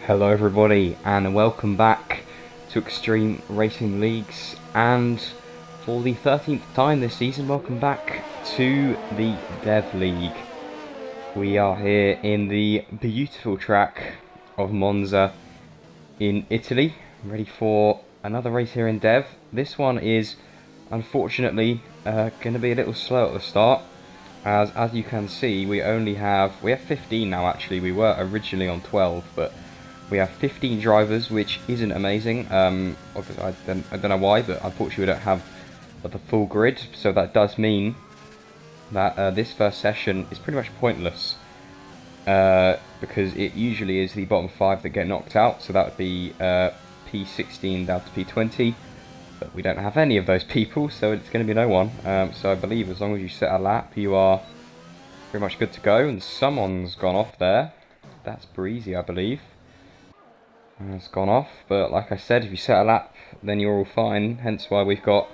Hello everybody and welcome back to Extreme Racing Leagues, and for the 13th time this season, welcome back to the Dev League. We are here in the beautiful track of Monza in Italy, ready for another race here in Dev. This one is unfortunately going to be a little slow at the start, as you can see we have 15 now. Actually, we were originally on 12, but we have 15 drivers, which isn't amazing. Obviously, I don't know why, but unfortunately we don't have the full grid, so that does mean that this first session is pretty much pointless, because it usually is the bottom 5 that get knocked out, so that would be P16 down to P20, but we don't have any of those people, so it's going to be no one. So I believe as long as you set a lap, you are pretty much good to go, and someone's gone off there. That's Breezy, I believe. It's gone off, but like I said, if you set a lap, then you're all fine. Hence why we've got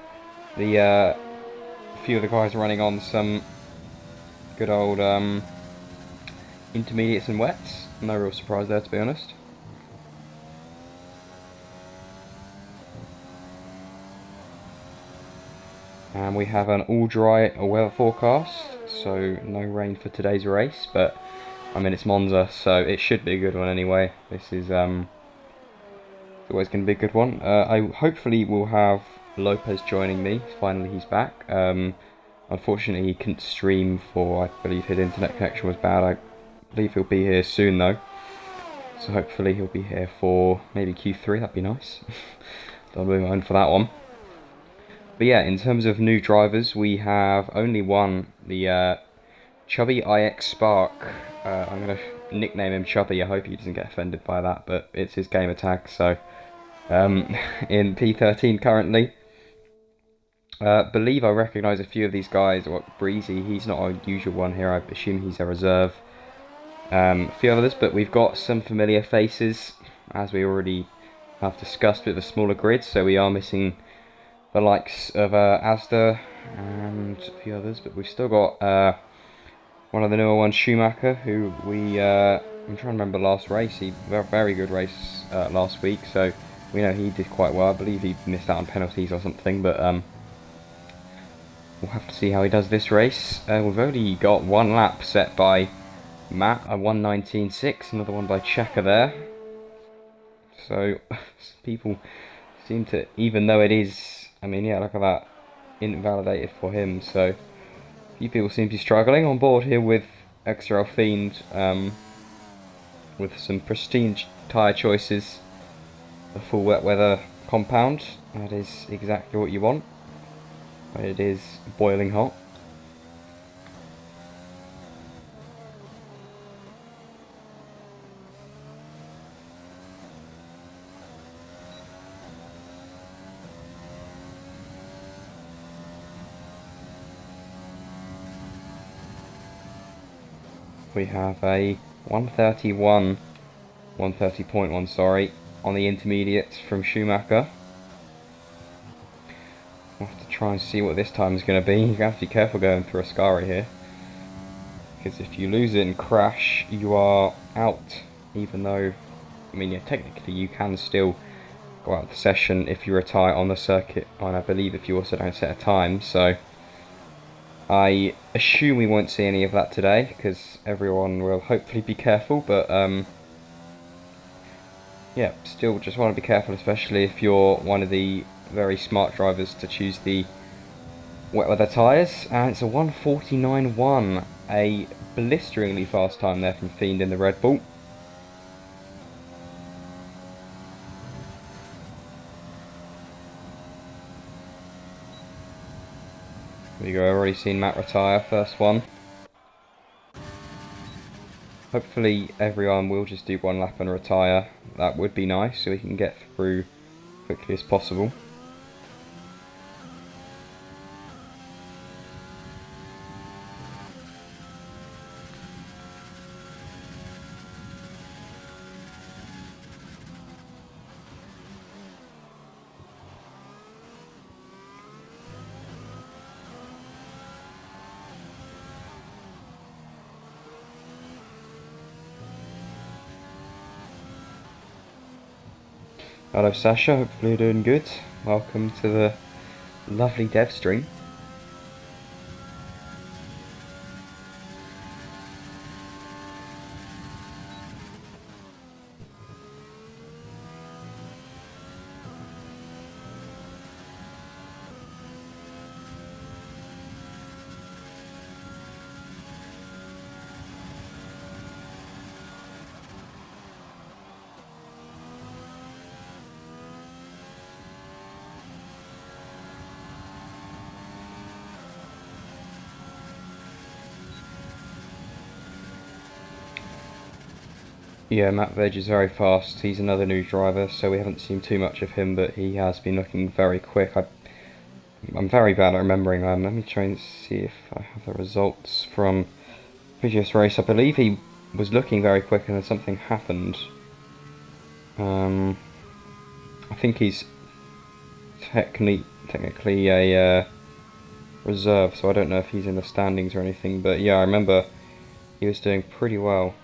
the few of the guys running on some good old intermediates and wets. No real surprise there, to be honest. And we have an all dry weather forecast, so no rain for today's race. But I mean, it's Monza, so it should be a good one anyway. This is always going to be a good one. I hopefully will have Lopez joining me. Finally, he's back. Unfortunately, he couldn't stream for, I believe his internet connection was bad. I believe he'll be here soon though, so hopefully he'll be here for maybe Q3. That'd be nice. I'll move on for that one. But yeah, in terms of new drivers, we have only one, the Chubby IX Spark. I'm going to nickname him Chubby. I hope he doesn't get offended by that, but it's his gamer tag. So in P13 currently. Believe I recognise a few of these guys. Breezy, he's not a usual one here. I assume he's a reserve. A few others, but we've got some familiar faces, as we already have discussed with the smaller grid. So we are missing the likes of Asda and a few others, but we've still got one of the newer ones, Schumacher, who I'm trying to remember last race. He had a very good race last week, so we know he did quite well. I believe he missed out on penalties or something, but we'll have to see how he does this race. We've only got one lap set by Matt, a 1:19.6, another one by Checker there. So people seem to, even though it is, I mean, yeah, look at that, invalidated for him. So a few people seem to be struggling on board here with XRL Fiend, with some pristine tyre choices. The full wet weather compound, that is exactly what you want. But it is boiling hot. We have a 130.1, sorry, on the intermediates from Schumacher. We'll have to try and see what this time is going to be. You're going to have to be careful going through Ascari here, because if you lose it and crash, you are out. Even though, I mean, yeah, technically you can still go out of the session if you retire on the circuit, and I believe if you also don't set a time. So I assume we won't see any of that today, because everyone will hopefully be careful, but yeah, still just want to be careful, especially if you're one of the very smart drivers to choose the wet weather tyres. And it's a 1:49.1, a blisteringly fast time there from Fiend in the Red Bull. There you go, I've already seen Matt retire, first one. Hopefully everyone will just do one lap and retire. That would be nice, so we can get through quickly as possible. Hello Sasha, hopefully you're doing good. Welcome to the lovely dev stream. Yeah, Matt Veg is very fast. He's another new driver, so we haven't seen too much of him, but he has been looking very quick. I'm very bad at remembering. Let me try and see if I have the results from previous race. I believe he was looking very quick and then something happened. I think he's technically a reserve, so I don't know if he's in the standings or anything, but yeah, I remember he was doing pretty well.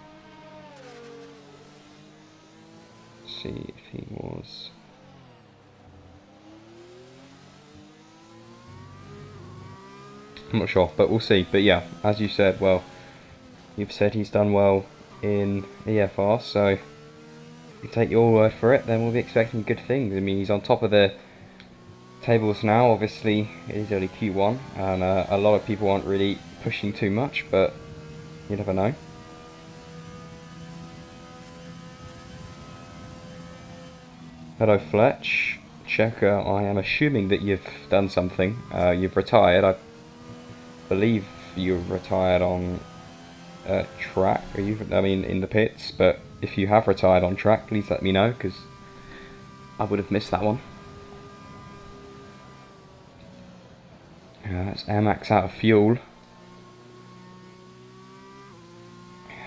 Let's see if he was. I'm not sure, but we'll see. But yeah, as you said, well, you've said he's done well in EFR, so if you take your word for it, then we'll be expecting good things. I mean, he's on top of the tables now. Obviously, it is only Q1, and a lot of people aren't really pushing too much, but you never know. Hello, Fletch. Checker, I am assuming that you've done something. You've retired. I believe you've retired on track, I mean, in the pits, but if you have retired on track, please let me know, because I would have missed that one. That's Airmax out of fuel.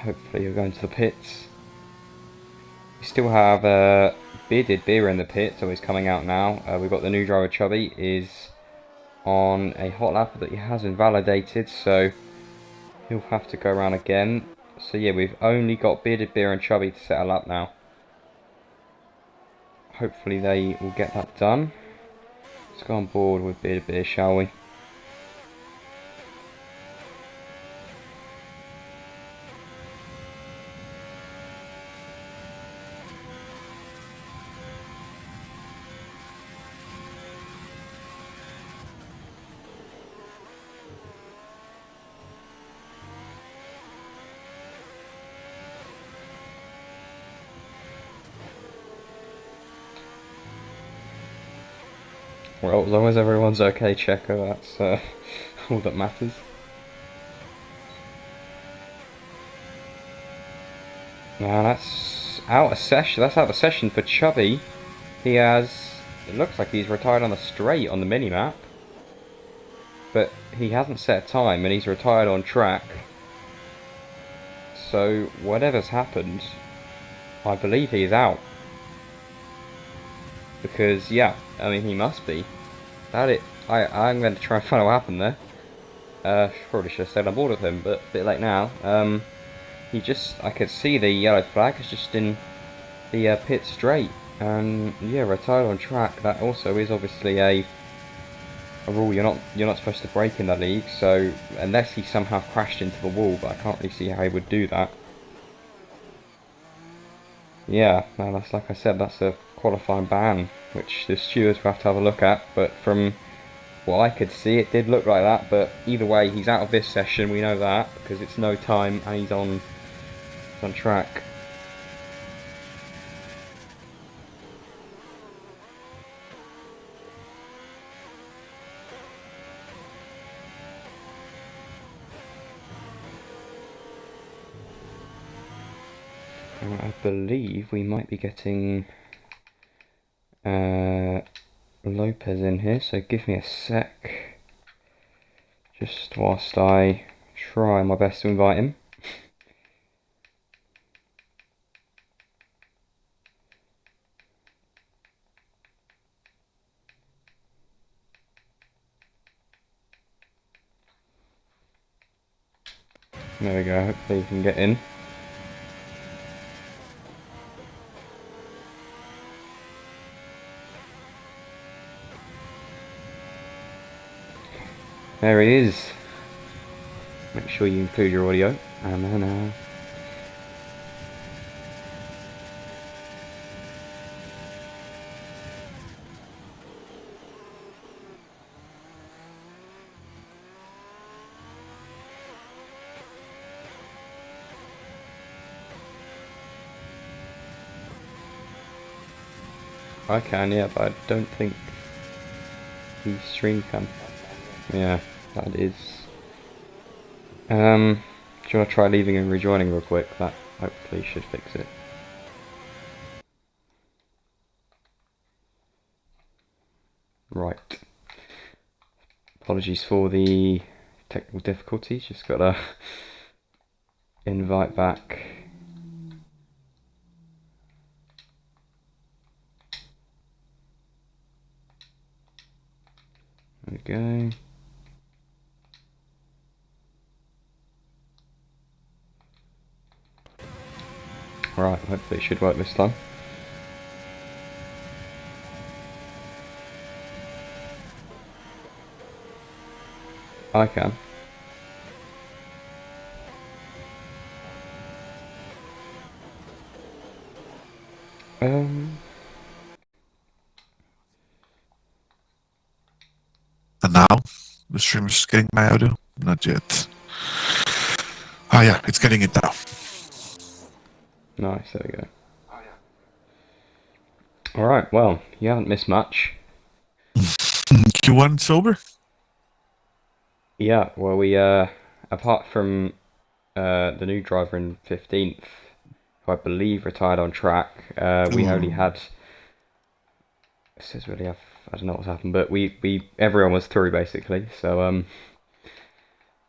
Hopefully you're going to the pits. We still have Bearded Beer in the pit, so he's coming out now. We've got the new driver Chubby is on a hot lap that he has invalidated, so he'll have to go around again. So yeah, we've only got Bearded Beer and Chubby to set a lap now. Hopefully they will get that done. Let's go on board with Bearded Beer, shall we? Well, as long as everyone's okay, Checo, that's all that matters. Now that's out of session. That's out of session for Chubby. He has. It looks like he's retired on the straight on the mini-map, but he hasn't set a time, and he's retired on track. So whatever's happened, I believe he's out. Because yeah, I mean he must be. I'm going to try and find out what happened there. Probably should have stayed on board with him, but a bit late now. I could see the yellow flag is just in the pit straight, and yeah, retired on track. That also is obviously a rule you're not supposed to break in the league. So unless he somehow crashed into the wall, but I can't really see how he would do that. Yeah, no, that's like I said, that's a qualifying ban, which the stewards will have to have a look at. But from what I could see, it did look like that. But either way, he's out of this session. We know that because it's no time and he's on track. I believe we might be getting Lopez in here, so give me a sec, just whilst I try my best to invite him. There we go, hopefully you can get in. There he is. Make sure you include your audio, and then I can, yeah, but I don't think the stream can. Yeah, that is. Do you want to try leaving and rejoining real quick? That hopefully should fix it. Right. Apologies for the technical difficulties. Just gotta invite back. There we go. Right, hopefully it should work this time. I can. And now the stream is getting my audio? Not yet. Oh yeah, it's getting it now. Nice, there we go. Alright, well, you haven't missed much. Q1 sober? Yeah, well we apart from the new driver in 15th, who I believe retired on track, we only had, it says really I don't know what's happened, but everyone was through basically, so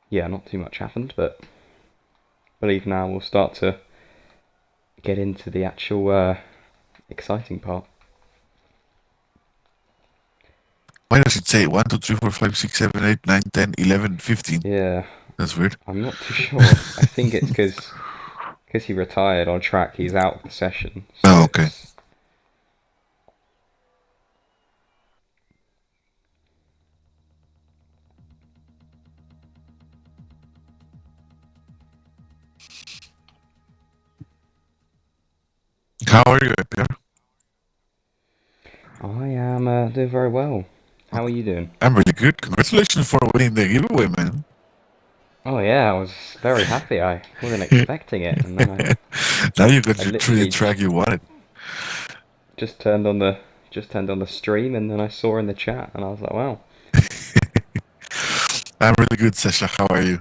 yeah, not too much happened, but I believe now we'll start to get into the actual exciting part. Why does it say 1, 2, 3, 4, 5, 6, 7, 8, 9, 10, 11, 15? Yeah. That's weird. I'm not too sure. I think it's because he retired on track, he's out of the session. So oh, okay. How are you, Pierre? I am doing very well. How are you doing? I'm really good. Congratulations for winning the giveaway, man. Oh yeah, I was very happy. I wasn't expecting it, and then now you got I your 3D track you wanted. Just turned on the stream, and then I saw in the chat, and I was like, wow. I'm really good, Sasha. How are you?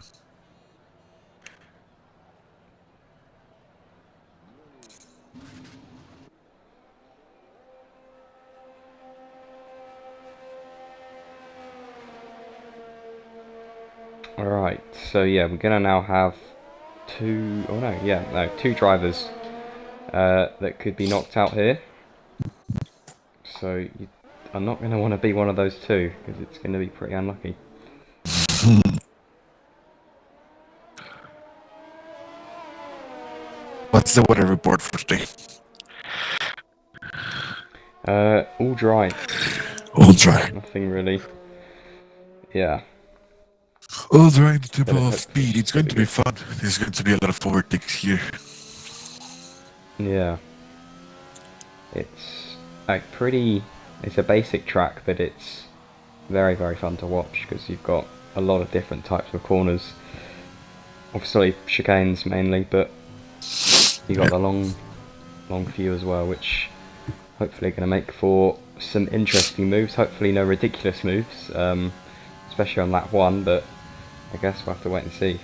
Alright, so yeah, we're gonna now have two drivers that could be knocked out here. So you are not going to want to be one of those two, because it's going to be pretty unlucky. What's the weather report for today? All dry. All dry. Nothing really. Yeah. All dry in the tempo of speed. It's going to be fun. There's going to be a lot of overtakes here. Yeah. It's like pretty. It's a basic track, but it's very, very fun to watch because you've got a lot of different types of corners. Obviously chicanes mainly, but you got the long few as well, which hopefully going to make for some interesting moves. Hopefully no ridiculous moves, especially on lap 1, but I guess we'll have to wait and see.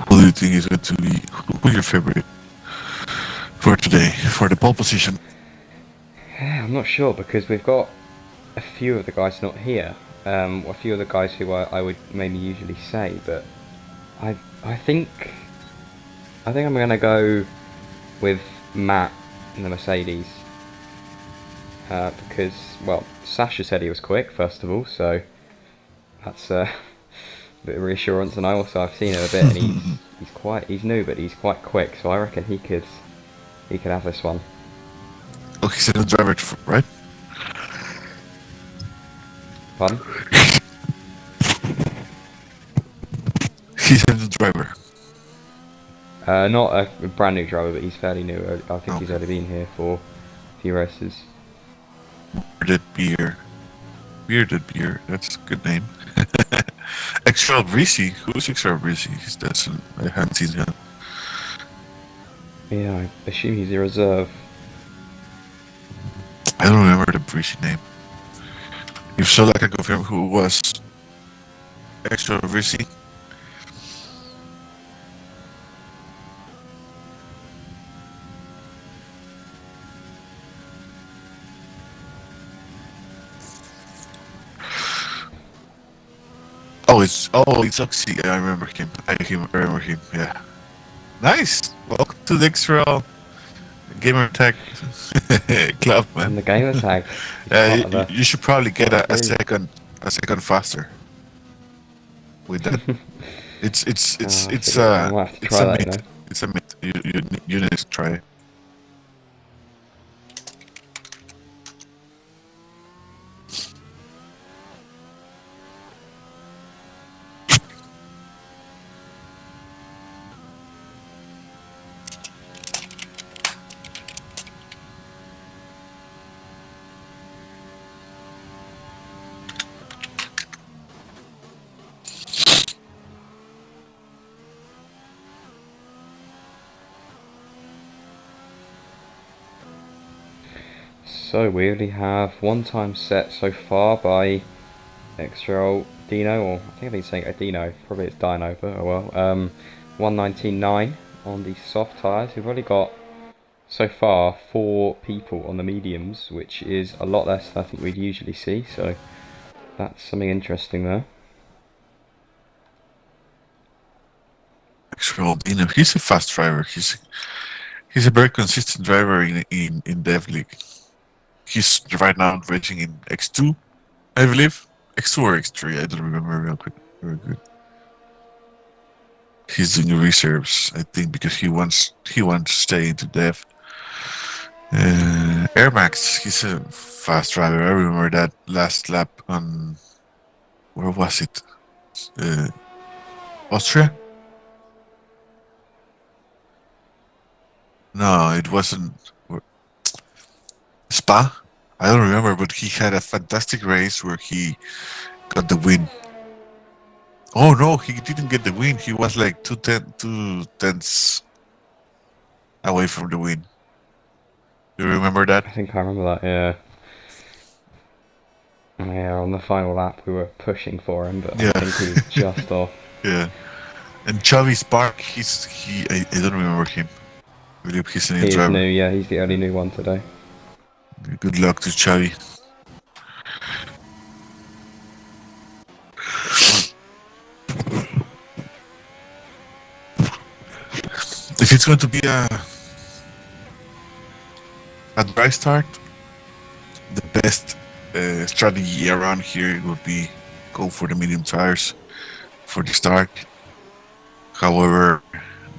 Who do you think is going to be who's your favorite for today, for the pole position? Yeah, I'm not sure because we've got a few of the guys not here. A few of the guys who I would maybe usually say, but I think I'm gonna go with Matt in the Mercedes because well, Sasha said he was quick first of all, so that's bit of reassurance. And I've seen him a bit, and he's new, but he's quite quick. So I reckon he could have this one. Oh, he's a driver, right? Pardon? He's a new driver. Not a brand new driver, but he's fairly new. I think he's Okay. only been here for a few races. Bearded Beer. Bearded Beer. That's a good name. XRL Breezy. Who's XRL Breezy? I haven't seen him. Yeah, I assume he's a reserve. I don't remember the Breezy name. If so, I can confirm who was XRL Breezy. It's Oxy. I remember him. I remember him. Yeah. Nice. Welcome to the XRL Gamer Tag Club, man. And the gamer tag. You should probably get a group. second faster with that. I might have to try that, myth. It's a myth. You need to try it. So we only have one time set so far by XRL Dino, or I think I've been saying Dino, probably it's Dino, but oh well. 119.9 on the soft tyres. We've only got so far 4 people on the mediums, which is a lot less than I think we'd usually see, so that's something interesting there. XRL Dino, he's a fast driver. He's a very consistent driver in Dev League. He's right now racing in X2, I believe. X2 or X3, I don't remember real quick. Very good. He's doing reserves, I think, because he wants to stay into Dev. Air Max, he's a fast driver. I remember that last lap on, where was it? Austria? No, it wasn't. Spa? I don't remember, but he had a fantastic race where he got the win. Oh no, he didn't get the win. He was like 2 tenths away from the win. Do you remember that? I think I remember that, yeah. Yeah, on the final lap we were pushing for him, but Yeah. I think he was just off. Yeah. And Chavi Spark, I don't remember him. I believe he's a new He is driver. new, yeah, he's the only new one today. Good luck to Chavi. If it's going to be a dry start, the best strategy around here would be go for the medium tires for the start. However,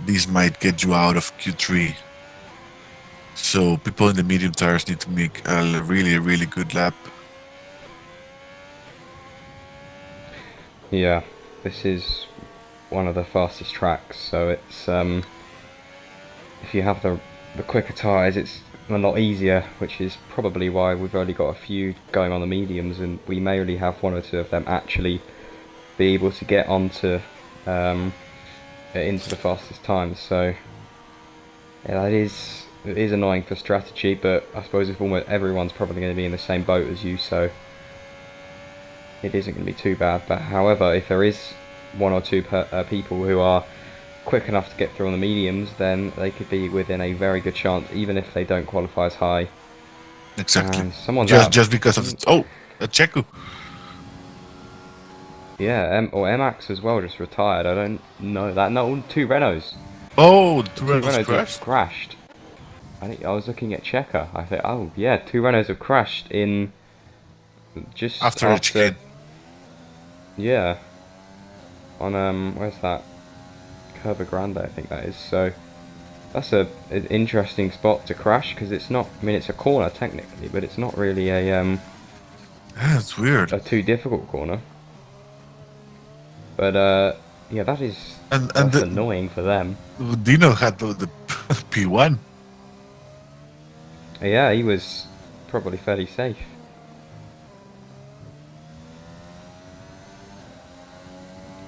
this might get you out of Q3. So people in the medium tires need to make a really good lap. Yeah, this is one of the fastest tracks, so it's if you have the quicker tyres, it's a lot easier, which is probably why we've only got a few going on the mediums, and we may only have 1 or 2 of them actually be able to get onto into the fastest times. So yeah, it is annoying for strategy, but I suppose if almost everyone's probably going to be in the same boat as you, so it isn't going to be too bad. But however, if there is 1 or 2 people who are quick enough to get through on the mediums, then they could be within a very good chance, even if they don't qualify as high. Exactly. And someone's just because of a Checo. Yeah, Max as well just retired. I don't know that. No, 2 Renaults. Oh, the 2 2 Renaults Renaults crashed. have crashed. I was looking at Checker. I thought, oh yeah, 2 Renaults have crashed in just After the chicane. Yeah. on where's that? Curva Grande, I think that is. So that's an interesting spot to crash because it's not. I mean, it's a corner technically, but it's not really Yeah, it's weird. a too difficult corner. But yeah, And that's annoying for them. Dino had the P1. Yeah, he was probably fairly safe.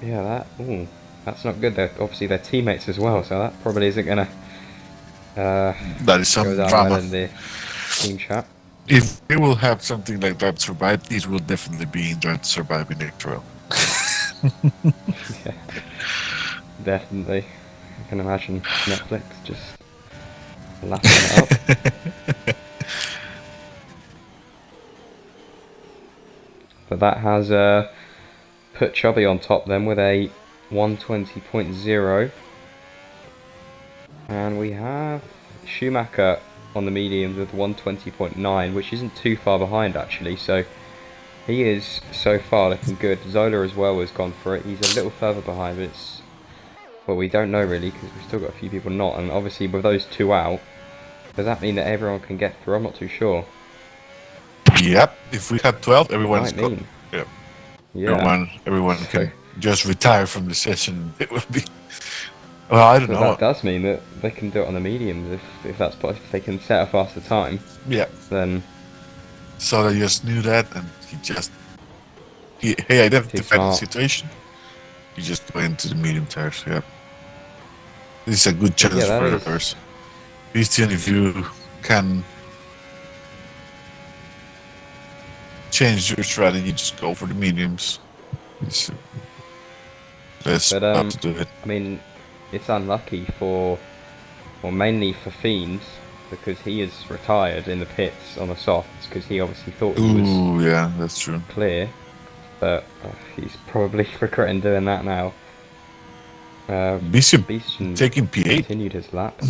Yeah, that's not good. Obviously they're teammates as well, so that probably isn't gonna That is go some down drama. well in the team chat. If they will have something like that survive, these will definitely be in Drive to Survive in XRL. Yeah, definitely. I can imagine Netflix just laughing it up. But that has put Chubby on top then with a 120.0. And we have Schumacher on the mediums with 120.9, which isn't too far behind actually, so he is so far looking good. Zola as well has gone for it. He's a little further behind, but it's... well, we don't know really, because we've still got a few people not, and obviously with those two out, does that mean that everyone can get through? I'm not too sure. Yep. If we had 12, everyone's got. Yep. Yeah. Everyone So, can just retire from the session. It would be. Well, I don't so know. that does mean that they can do it on the mediums if that's possible. If they can set a faster time, Yeah. then So I just knew that, and he identified the smart. situation. He just went into the medium tires. Yeah. This is a good challenge Yeah, that for is. others. Christian, if you can change your strategy, just go for the mediums. It's best But how to do it. I mean, it's unlucky for, well, mainly for Fiends, because he is retired in the pits on the softs because he obviously thought he was Ooh, yeah, that's true. clear, but he's probably regretting doing that now. Bishop Beeston taking P8. continued his lap.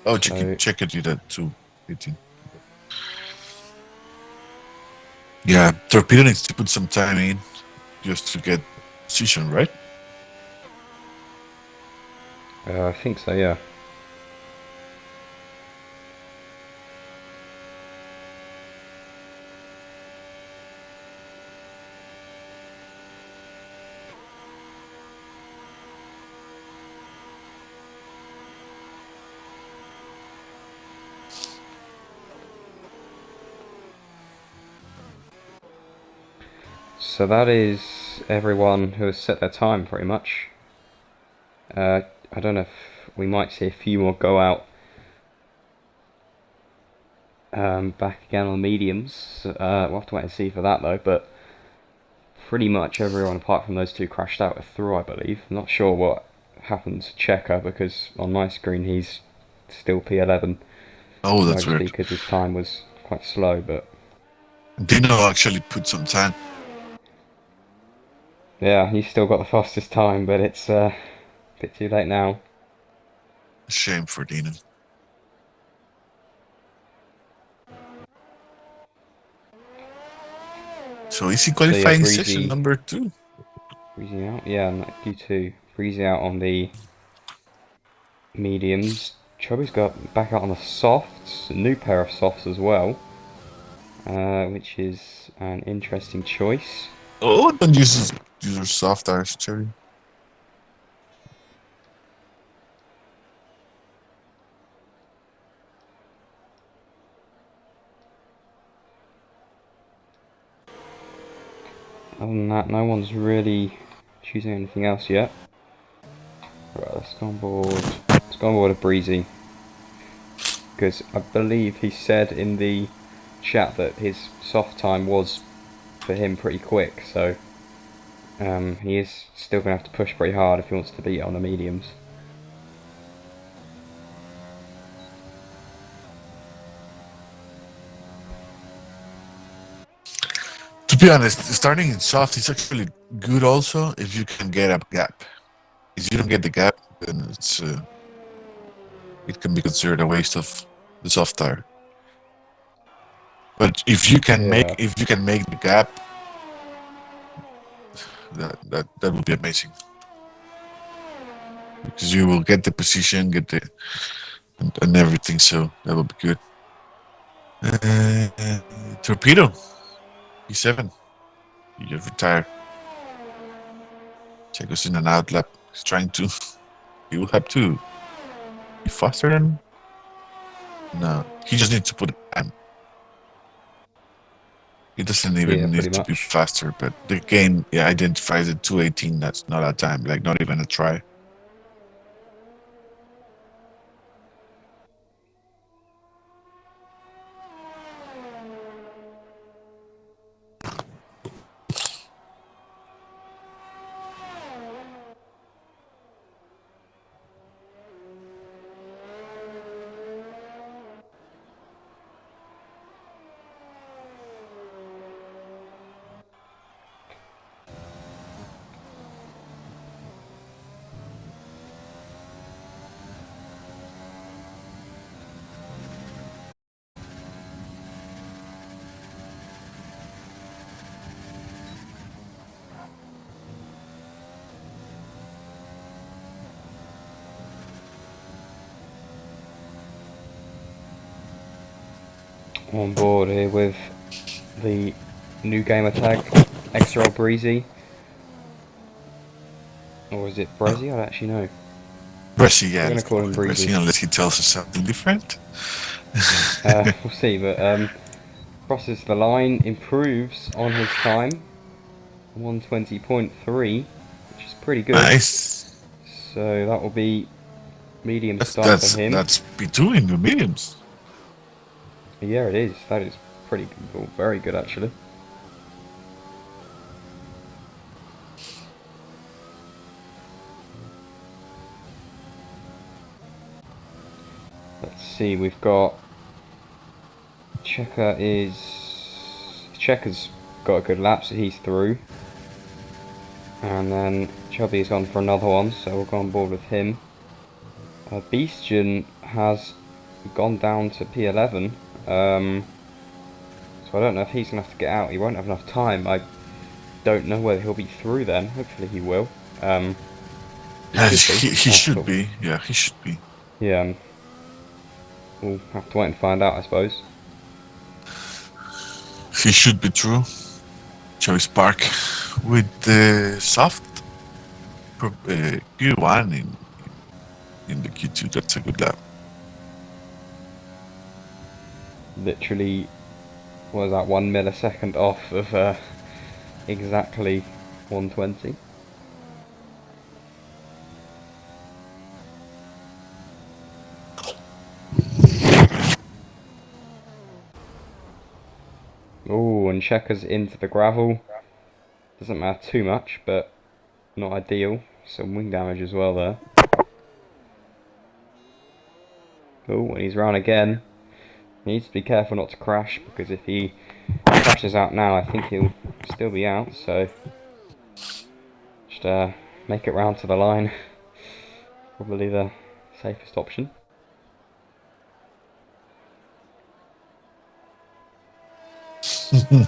Oh, So, check it, you that too. 18. Yeah, Torpedo needs to put some time in just to get position, right? I think so, yeah. So that is everyone who has set their time, pretty much. I don't know if we might see a few more go out back again on mediums. We'll have to wait and see for that though, but pretty much everyone apart from those two crashed out through, I believe. I'm not sure what happened to Checker because on my screen he's still P11. Oh, that's mostly weird. because his time was quite slow, but Dino actually put some time. yeah, he's still got the fastest time, but it's a bit too late now. Shame for Dino. So is he qualifying session number 2? Breezy out, yeah, Q2. Breezy out on the mediums. Chubby's got back out on the softs, a new pair of softs as well, which is an interesting choice. Oh, don't use your soft tires, Cherry. Other than that, no one's really choosing anything else yet. Right, let's go on board. Let's go on board a Breezy. Because I believe he said in the chat that his soft time was for him pretty quick, so he is still going to have to push pretty hard if he wants to beat it on the mediums. To be honest, starting in soft is actually good also if you can get a gap. If you don't get the gap, then it can be considered a waste of the soft tire. But if you can make the gap, that would be amazing. because you will get the position, get the and everything. So that will be good. Torpedo, E7. You just retired. Check us in and out lap. He's trying to. He will have to be faster than. No, he just needs to put a time. He doesn't even pretty need to be much. faster, but the game identifies it 218. That's not a time, like not even a try. On board here with the new gamer tag, XRL Breezy. Or is it Breezy? I don't actually know. Breezy, yeah. We're going Let's to call him Breezy. unless he tells us something different. We'll see, but crosses the line, improves on his time. 120.3, which is pretty good. Nice. So that will be medium start for him. That's B2 in the mediums. Yeah, it is. That is pretty good. Well, very good, actually. Let's see, we've got Checker's got a good lap, so he's through. And then Chubby's gone for another one, so we'll go on board with him. Beastian has gone down to P11. So I don't know if he's going to have to get out. He won't have enough time. I don't know whether he'll be through then. Hopefully he will. He should be. Yeah, he should be. Yeah. We'll have to wait and find out, I suppose. He should be true. Joey Spark with the soft Q1 in the Q2. That's a good lap. Literally, what was that, 1 millisecond off of exactly 120. Oh, and Checkers into the gravel. Doesn't matter too much, but not ideal. Some wing damage as well there. Oh, and he's round again. He needs to be careful not to crash, because if he crashes out now, I think he'll still be out. So just make it round to the line. Probably the safest option. You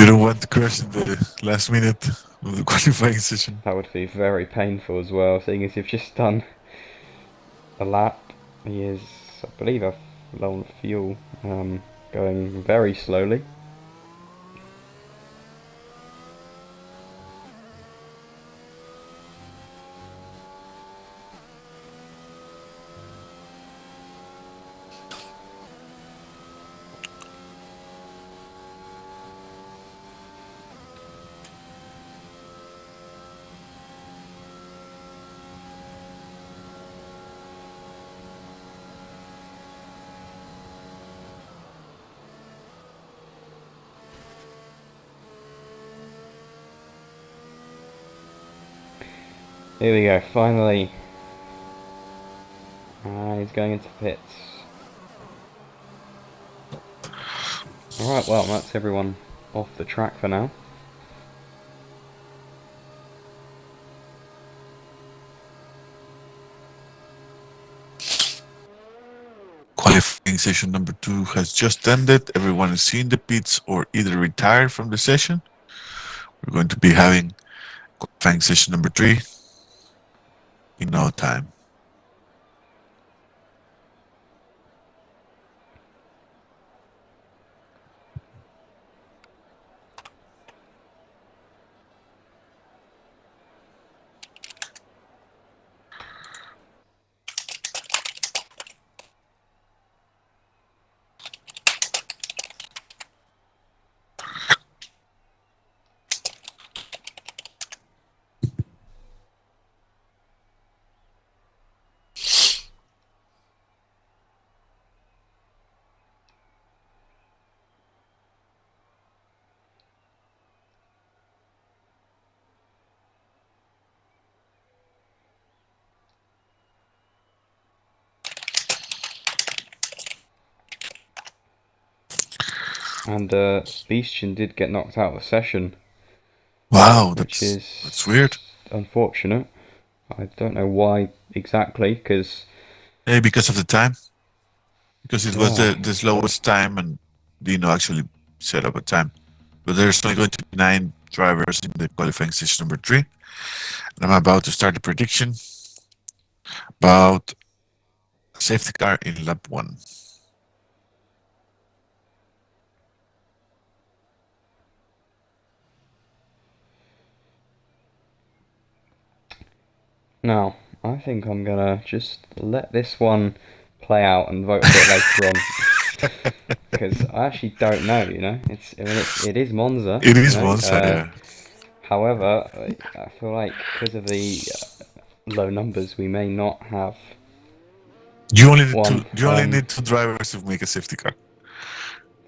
don't want to crash in the last minute of the qualifying session. That would be very painful as well, seeing as you've just done a lap. He is, I believe, low on fuel, going very slowly. Here we go, finally. He's going into pits. Alright, well, that's everyone off the track for now. Qualifying session number 2 has just ended. Everyone is in the pits or either retired from the session. We're going to be having qualifying session number 3. in no time. And Beastian did get knocked out of the session, Wow, which that's weird. is unfortunate. I don't know why exactly, because Maybe because of the time, because it was yeah, the slowest time, and Dino actually set up a time. But there's only going to be 9 drivers in the qualifying session number 3, and I'm about to start the prediction about safety car in lap 1. now I think I'm gonna just let this one play out and vote a bit later on. Because I actually don't know, it is Monza, It is Monza, yeah. However, I feel like because of the low numbers, we may not have You only need one. two. You only need 2 drivers to make a safety car.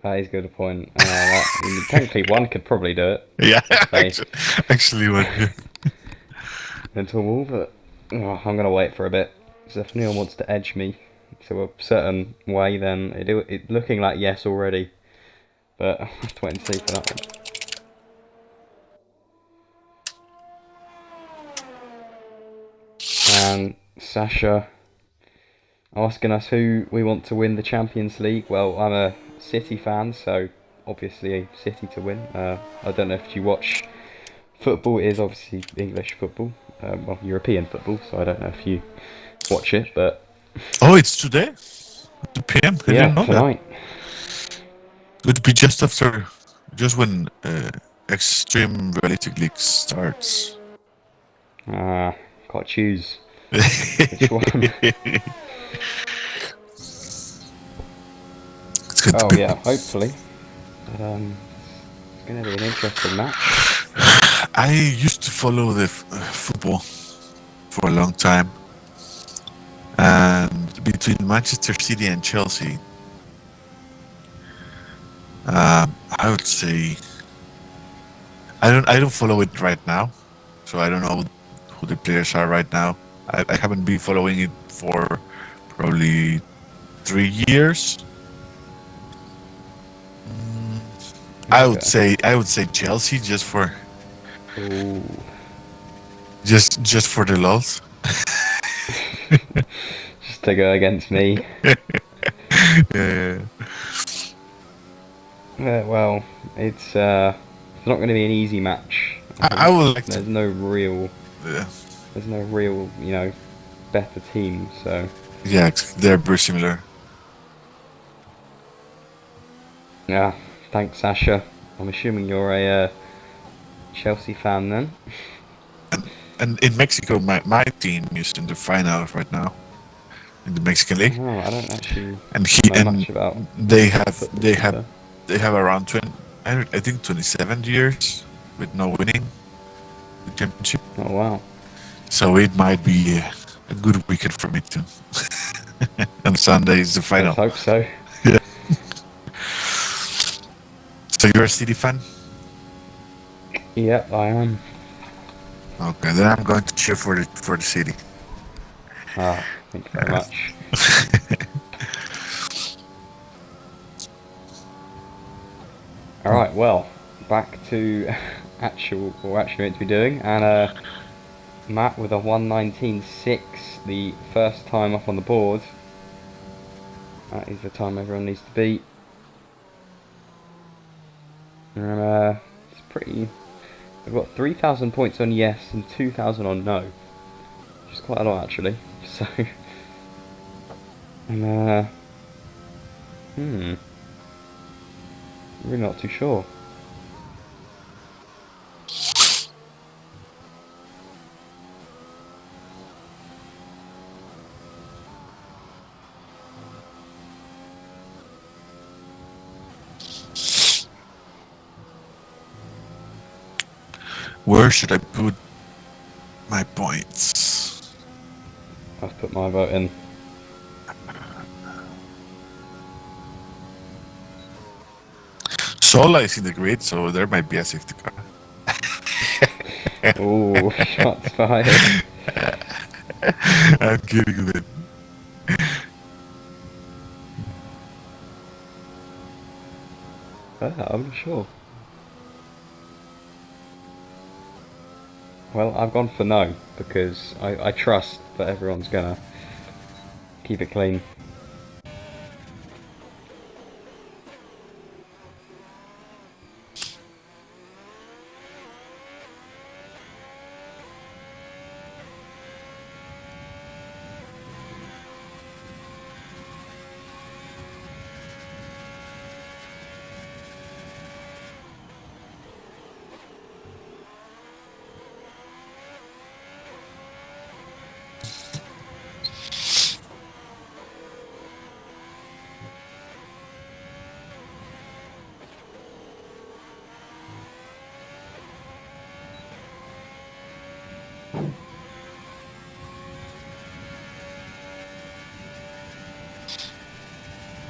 That is a good point. Technically, one could probably do it. Yeah, I'd say actually, one. mental wall, but I'm gonna wait for a bit. So if anyone wants to edge me to a certain way, then it looking like yes already, but I'll have to wait and see for that one. And Sasha asking us who we want to win the Champions League. Well, I'm a City fan, so obviously City to win. I don't know if you watch football. It is obviously English football, well, European football, so I don't know if you watch it, but Oh, it's today, 2 p.m. I yeah, didn't know that. tonight. It would be just after, just when Extreme Realistic League starts. Gotta choose which one. It's going to Oh be. yeah, hopefully. But, it's gonna be an interesting match. I used to follow the football for a long time, and between Manchester City and Chelsea, I would say I don't follow it right now, so I don't know who the players are right now. I haven't been following it for probably 3 years. Okay. I would say Chelsea just for Ooh. just for the lulz. Just to go against me. Yeah. Well, it's not going to be an easy match. I I think would like to. there's no real, Yeah, there's no real, better team. So yeah, they're very similar. yeah, thanks, Sasha. I'm assuming you're a Chelsea fan then. And in Mexico, my team is in the finals right now in the Mexican League, Oh, I don't actually and know much about they Mexican have football, to be fair. they have around 20, I think 27 years with no winning the championship. Oh wow. So it might be a good weekend for me too. On Sunday is the Let's final. hope so. Yeah. So you're a City fan? Yep, I am. Okay, then I'm going to cheer for the City. Ah, thank you very much. All right, well, back to what we're actually meant to be doing, and Matt with a 1:19.6, the first time up on the board. That is the time everyone needs to beat. And it's pretty. We've got 3,000 points on yes and 2,000 on no, which is quite a lot actually. So, and really not too sure. Where should I put my points? I've put my vote in. Sola is in the grid, so there might be a safety car. Ooh, shots fired. I'm kidding, man. I'm not sure. Well, I've gone for no, because I trust that everyone's gonna keep it clean.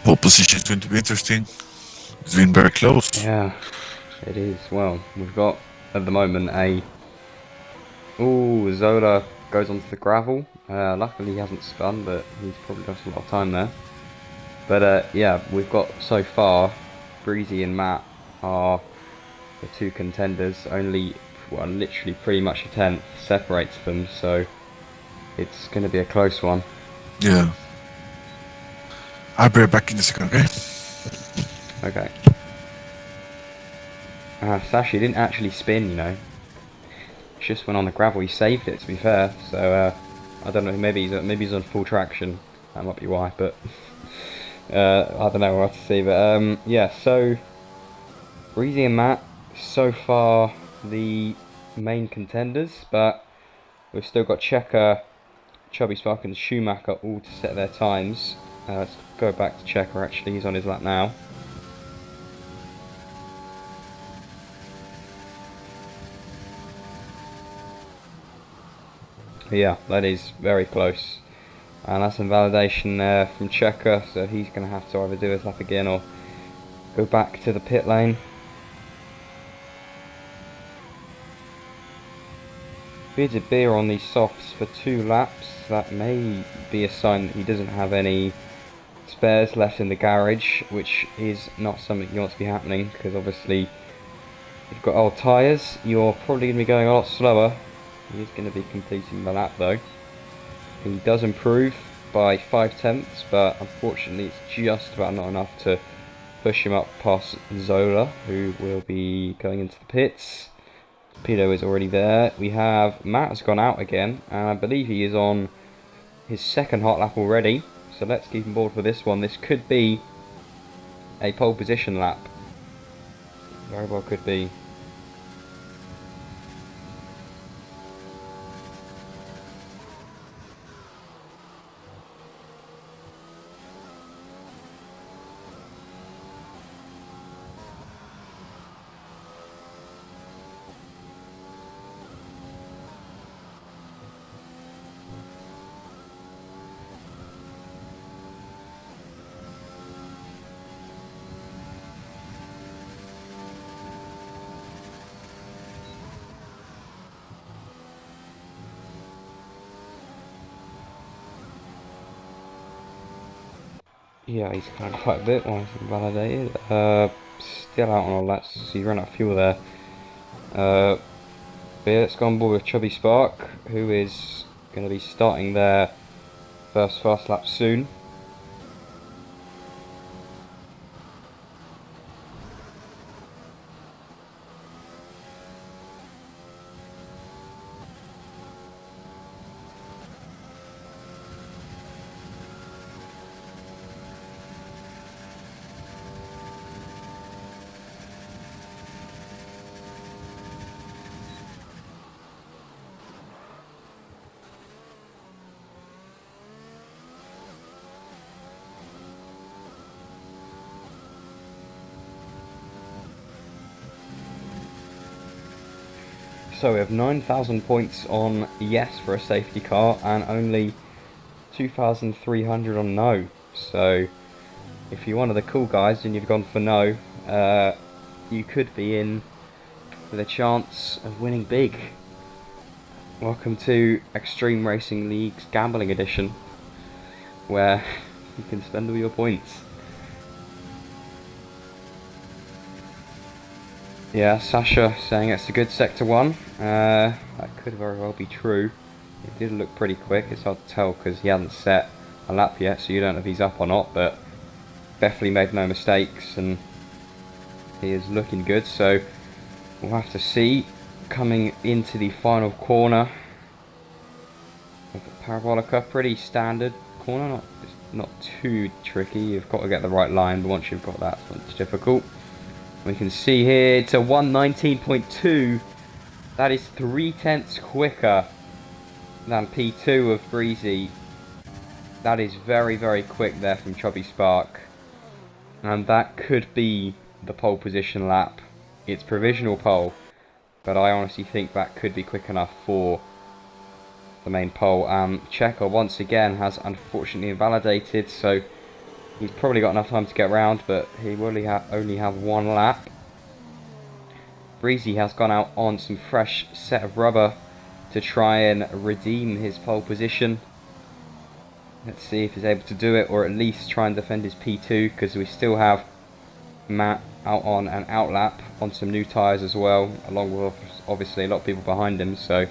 Pole position is going to be interesting. It's been very close. Yeah, it is. Well, we've got, at the moment, a... Ooh, Zola goes onto the gravel. Luckily he hasn't spun, but he's probably lost a lot of time there. But yeah, we've got so far, Breezy and Matt are the two contenders. Only, well, literally pretty much a tenth separates them, so it's going to be a close one. Yeah. I'll be right back in a second, okay? Okay. Sashi didn't actually spin, you know. He just went on the gravel. He saved it, to be fair. So I don't know. Maybe he's on full traction. That might be why. But I don't know what to say. But yeah. So Breezy and Matt so far the main contenders, but we've still got Checker, Chubby Spark, and Schumacher all to set their times. Let's go back to Checker. Actually, he's on his lap now. Yeah, that is very close. And that's some validation there from Checker, so he's going to have to either do his lap again or go back to the pit lane. Bearded Beer on these softs for 2 laps. That may be a sign that he doesn't have any spares left in the garage, which is not something you want to be happening, because obviously if you've got old tyres, you're probably going to be going a lot slower. He's going to be completing the lap though. He does improve by 5/10, but unfortunately it's just about not enough to push him up past Zola, who will be going into the pits. Pedo is already there. We have Matt has gone out again, and I believe he is on his second hot lap already. So let's keep him board for this one. This could be a pole position lap. Very well could be. Yeah, he's kind of quite a bit once validated. Still out on all that, so he's run out of fuel there. But yeah, let's go on board with Chubby Spark, who is going to be starting their first fast lap soon. So we have 9,000 points on yes for a safety car and only 2,300 on no. So if you're one of the cool guys and you've gone for no, you could be in with a chance of winning big. Welcome to Extreme Racing League's Gambling Edition, where you can spend all your points. Yeah, Sasha saying it's a good Sector 1. That could very well be true. It did look pretty quick. It's hard to tell because he hasn't set a lap yet, so you don't know if he's up or not, but definitely made no mistakes and he is looking good, so we'll have to see. Coming into the final corner of the Parabolica, pretty standard corner, not too tricky. You've got to get the right line, but once you've got that, it's difficult. We can see here it's a 119.2. That is 3/10 quicker than P2 of Breezy. That is very, very quick there from Chubby Spark, and that could be the pole position lap. It's provisional pole, but I honestly think that could be quick enough for the main pole. Checker once again has unfortunately invalidated, so he's probably got enough time to get around, but he will only have one lap. Breezy has gone out on some fresh set of rubber to try and redeem his pole position. Let's see if he's able to do it, or at least try and defend his P2, because we still have Matt out on an outlap on some new tyres as well, along with obviously a lot of people behind him, so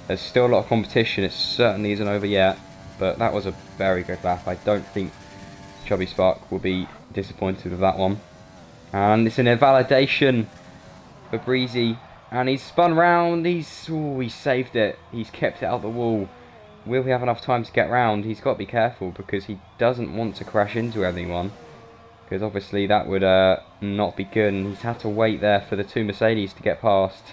there's still a lot of competition. It certainly isn't over yet, but that was a very good lap. I don't think Chubby Spark will be disappointed with that one. And it's an invalidation for Breezy, and he's spun round. He saved it. He's kept it out the wall. Will he have enough time to get round? He's got to be careful because he doesn't want to crash into anyone, because obviously that would not be good, and he's had to wait there for the two Mercedes to get past,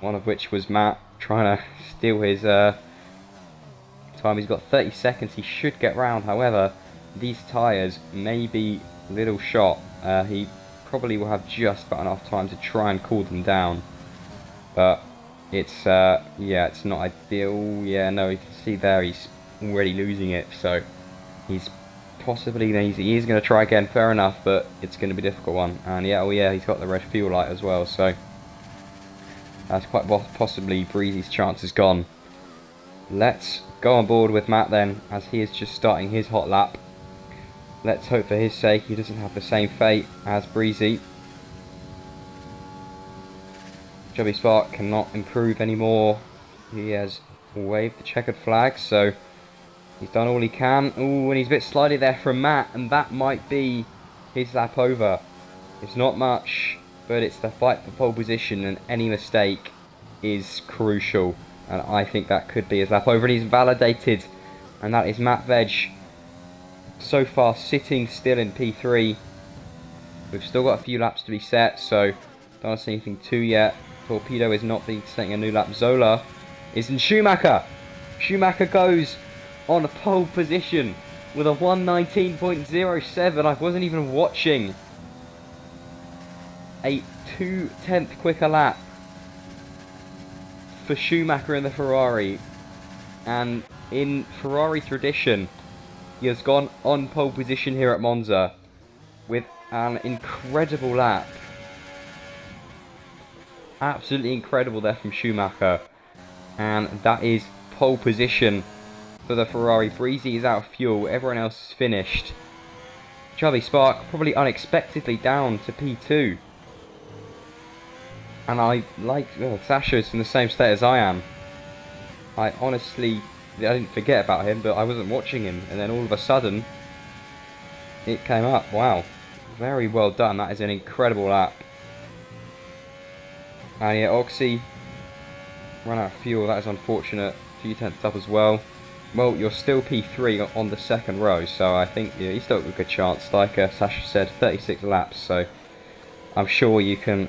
one of which was Matt trying to steal his time. He's got 30 seconds. He should get round. However, these tyres may be little shot. He probably will have just about enough time to try and cool them down, but it's yeah, it's not ideal. Yeah, no, you can see there he's already losing it, so he's possibly he is going to try again. Fair enough, but it's going to be a difficult one. And yeah, oh yeah, he's got the red fuel light as well, so that's quite possibly Breezy's chance is gone. Let's go on board with Matt then, as he is just starting his hot lap. Let's hope for his sake he doesn't have the same fate as Breezy. Chubby Spark cannot improve anymore. He has waved the checkered flag, so he's done all he can. Ooh, and he's a bit slidey there from Matt, and that might be his lap over. It's not much, but it's the fight for pole position, and any mistake is crucial. And I think that could be his lap over, and he's validated. And that is Matt Veg, so far sitting still in P3. We've still got a few laps to be set, so don't see anything too yet. Torpedo is not being setting a new lap. Zola is in Schumacher. Schumacher goes on a pole position with a 119.07. I wasn't even watching. A 2/10 quicker lap for Schumacher in the Ferrari, and in Ferrari tradition, he has gone on pole position here at Monza with an incredible lap. Absolutely incredible there from Schumacher, and that is pole position for the Ferrari. Breezy is out of fuel, everyone else is finished. Chubby Spark probably unexpectedly down to P2. And I like, Sasha's in the same state as I am. I didn't forget about him, but I wasn't watching him, and then all of a sudden it came up. Wow, very well done. That is an incredible lap. And yeah, Oxy ran out of fuel. That is unfortunate. A few tenths up as well. Well, you're still P3 on the second row, so I think you still have a good chance. Like Sasha said, 36 laps, so I'm sure you can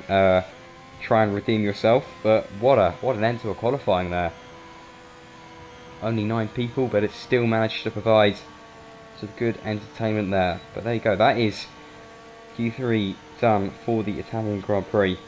try and redeem yourself. But what an end to a qualifying there. Only 9 people, but it still managed to provide some good entertainment there. But there you go. That is Q3 done for the Italian Grand Prix.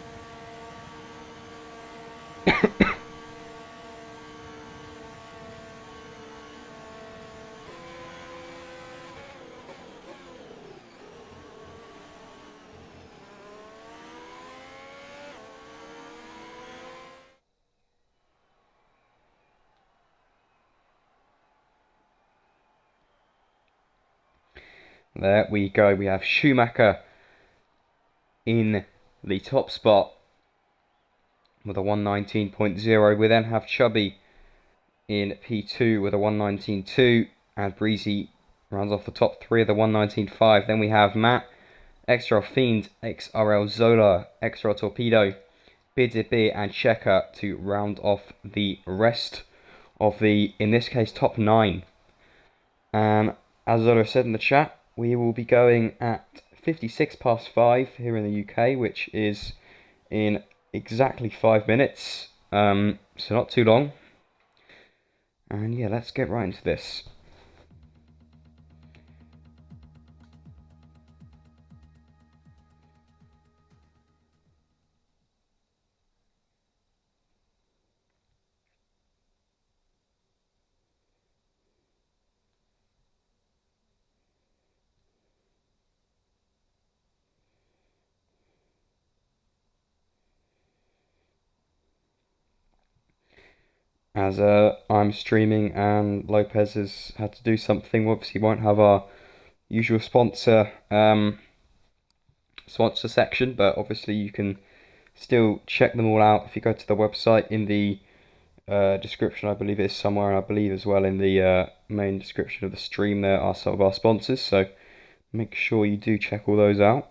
There we go. We have Schumacher in the top spot with a 119.0. We then have Chubby in P2 with a 119.2, and Breezy rounds off the top three of the 119.5. Then we have Matt, XRL Fiend, XRL Zola, XRL Torpedo, Bidibir, and Checker to round off the rest of the, in this case, top 9. And as Zola said in the chat, we will be going at 56 past 5 here in the UK, which is in exactly 5 minutes, so not too long. And yeah, let's get right into this. As I'm streaming and Lopez has had to do something, we obviously won't have our usual sponsor section, but obviously you can still check them all out if you go to the website. In the description, I believe it is somewhere, and I believe as well in the main description of the stream there are some of our sponsors, so make sure you do check all those out.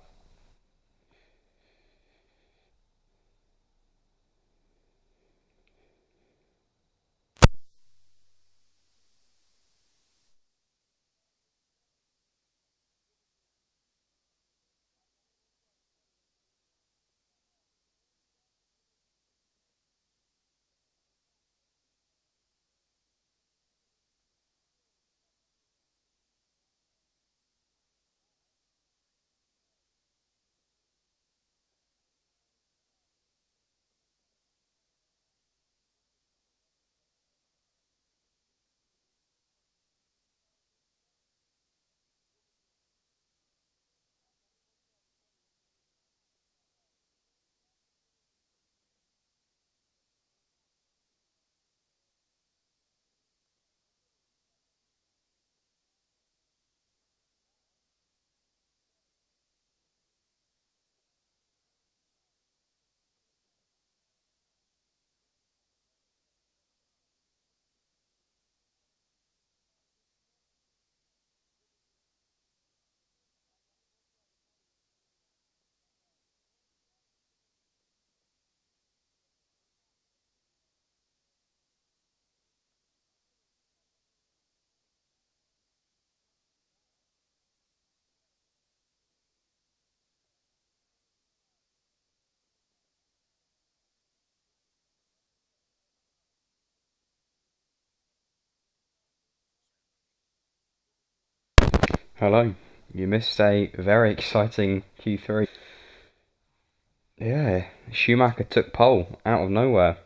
Hello, you missed a very exciting Q3. Yeah, Schumacher took pole out of nowhere.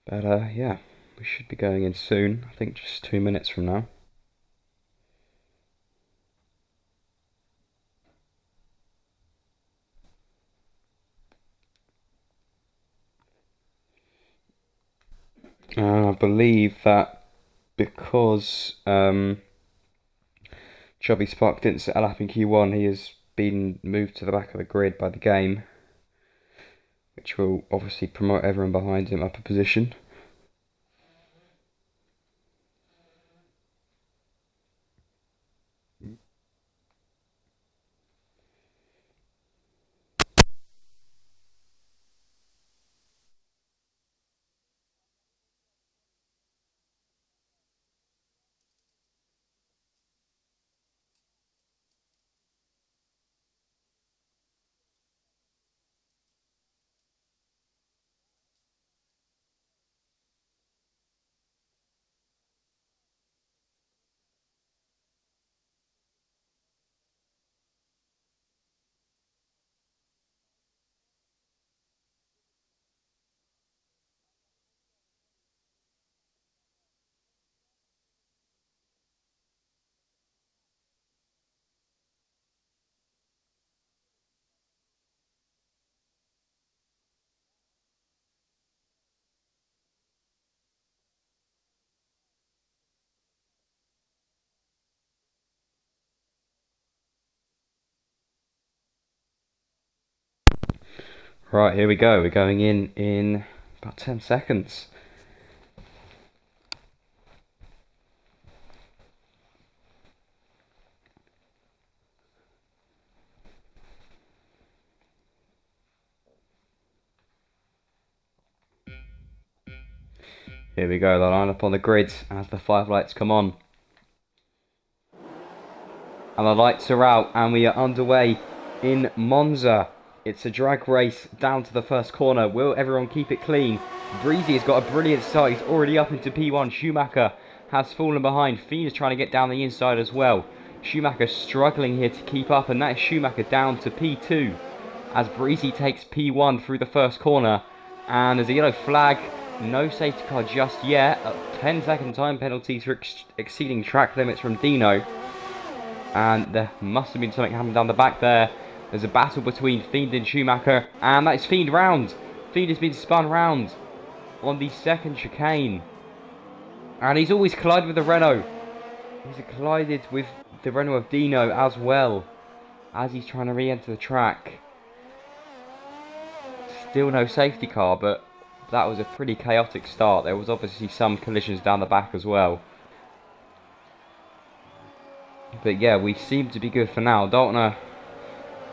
But yeah, we should be going in soon. I think just 2 minutes from now. I believe that because Chubby Spark didn't set a lap in Q1, he has been moved to the back of the grid by the game, which will obviously promote everyone behind him up a position. Right, here we go. We're going in about 10 seconds. Here we go, the line up on the grid as the 5 lights come on. And the lights are out and we are underway in Monza. It's a drag race down to the first corner. Will everyone keep it clean? Breezy has got a brilliant start. He's already up into P1. Schumacher has fallen behind. Fiend is trying to get down the inside as well. Schumacher struggling here to keep up, and that is Schumacher down to P2 as Breezy takes P1 through the first corner. And there's a yellow flag. No safety car just yet. A 10-second time penalty for exceeding track limits from Dino. And there must have been something happening down the back there. There's a battle between Fiend and Schumacher. And that is Fiend round. Fiend has been spun round on the second chicane. And he's always collided with the Renault. He's collided with the Renault of Dino as well as he's trying to re-enter the track. Still no safety car, but that was a pretty chaotic start. There was obviously some collisions down the back as well. But yeah, we seem to be good for now. Don't want to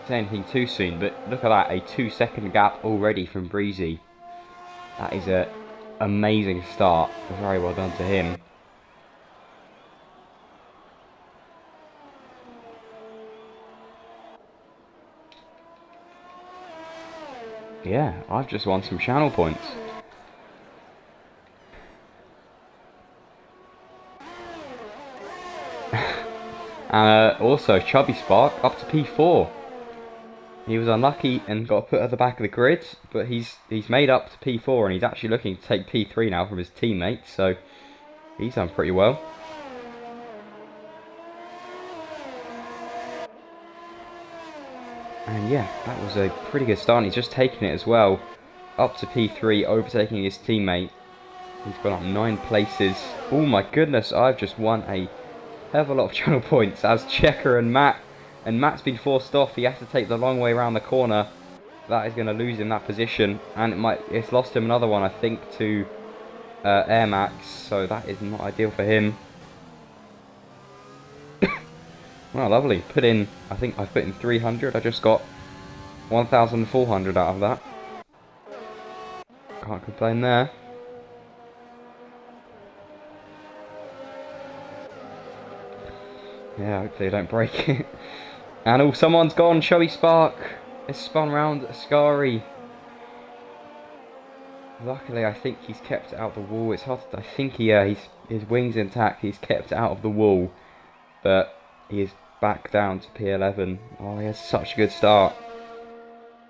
say anything too soon, but look at that, a 2-second gap already from Breezy. That is an amazing start. Very well done to him. Yeah, I've just won some channel points. And also, Chubby Spark up to P4. He was unlucky and got put at the back of the grid, but he's made up to P4 and he's actually looking to take P3 now from his teammates, so he's done pretty well. And yeah, that was a pretty good start. He's just taken it as well, up to P3, overtaking his teammate. He's gone up 9 places. Oh my goodness, I've just won a hell of a lot of channel points as Checker and Matt's been forced off. He has to take the long way around the corner. That is going to lose him that position, and it's lost him another one, I think, to Air Max, so that is not ideal for him. Well, lovely. I think I've put in 300. I just got 1,400 out of that. Can't complain there. Yeah, hopefully I don't break it. And oh, someone's gone. Chubby Spark is spun round Ascari. Luckily, I think he's kept it out of the wall. It's hard. I think his wings intact. He's kept it out of the wall, but he is back down to P11. Oh, he has such a good start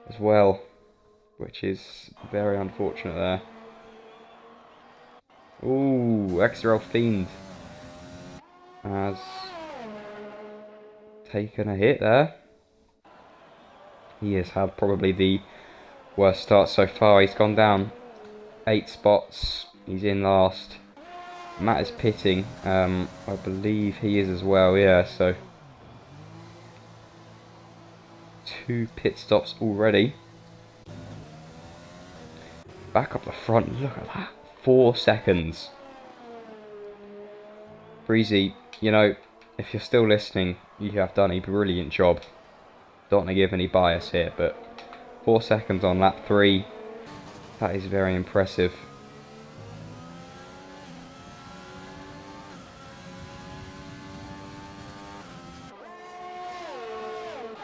as well, which is very unfortunate there. Ooh, XRL Fiend has taken a hit there. He has had probably the worst start so far. He's gone down 8 spots. He's in last. Matt is pitting. I believe he is as well, yeah, so 2 pit stops already. Back up the front, look at that. 4 seconds. Breezy, you know, if you're still listening, you have done a brilliant job. Don't want to give any bias here, but 4 seconds on lap 3. That is very impressive.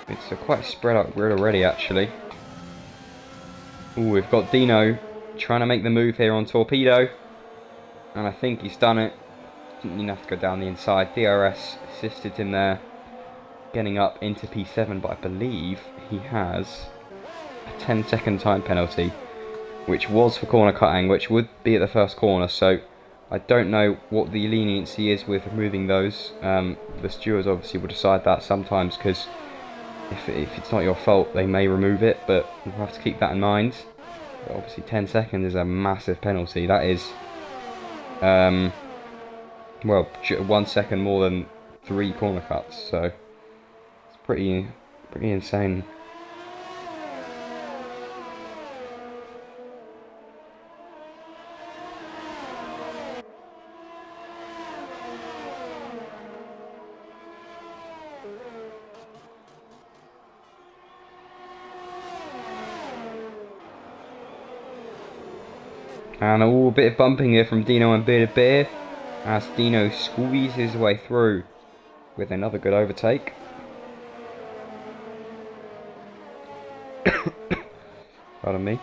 It's a quite spread out grid already, actually. Ooh, we've got Dino trying to make the move here on Torpedo. And I think he's done it. Didn't even have to go down the inside. DRS assisted him there, getting up into P7, but I believe he has a 10-second time penalty, which was for corner cutting, which would be at the first corner, so I don't know what the leniency is with removing those. The stewards obviously will decide that sometimes, because if it's not your fault, they may remove it, but we'll have to keep that in mind. But obviously 10 seconds is a massive penalty. That is, well, 1 second more than 3 corner cuts, so it's pretty insane. And a bit of bumping here from Dino and Bearded Beer as Dino squeezes his way through with another good overtake. Pardon me.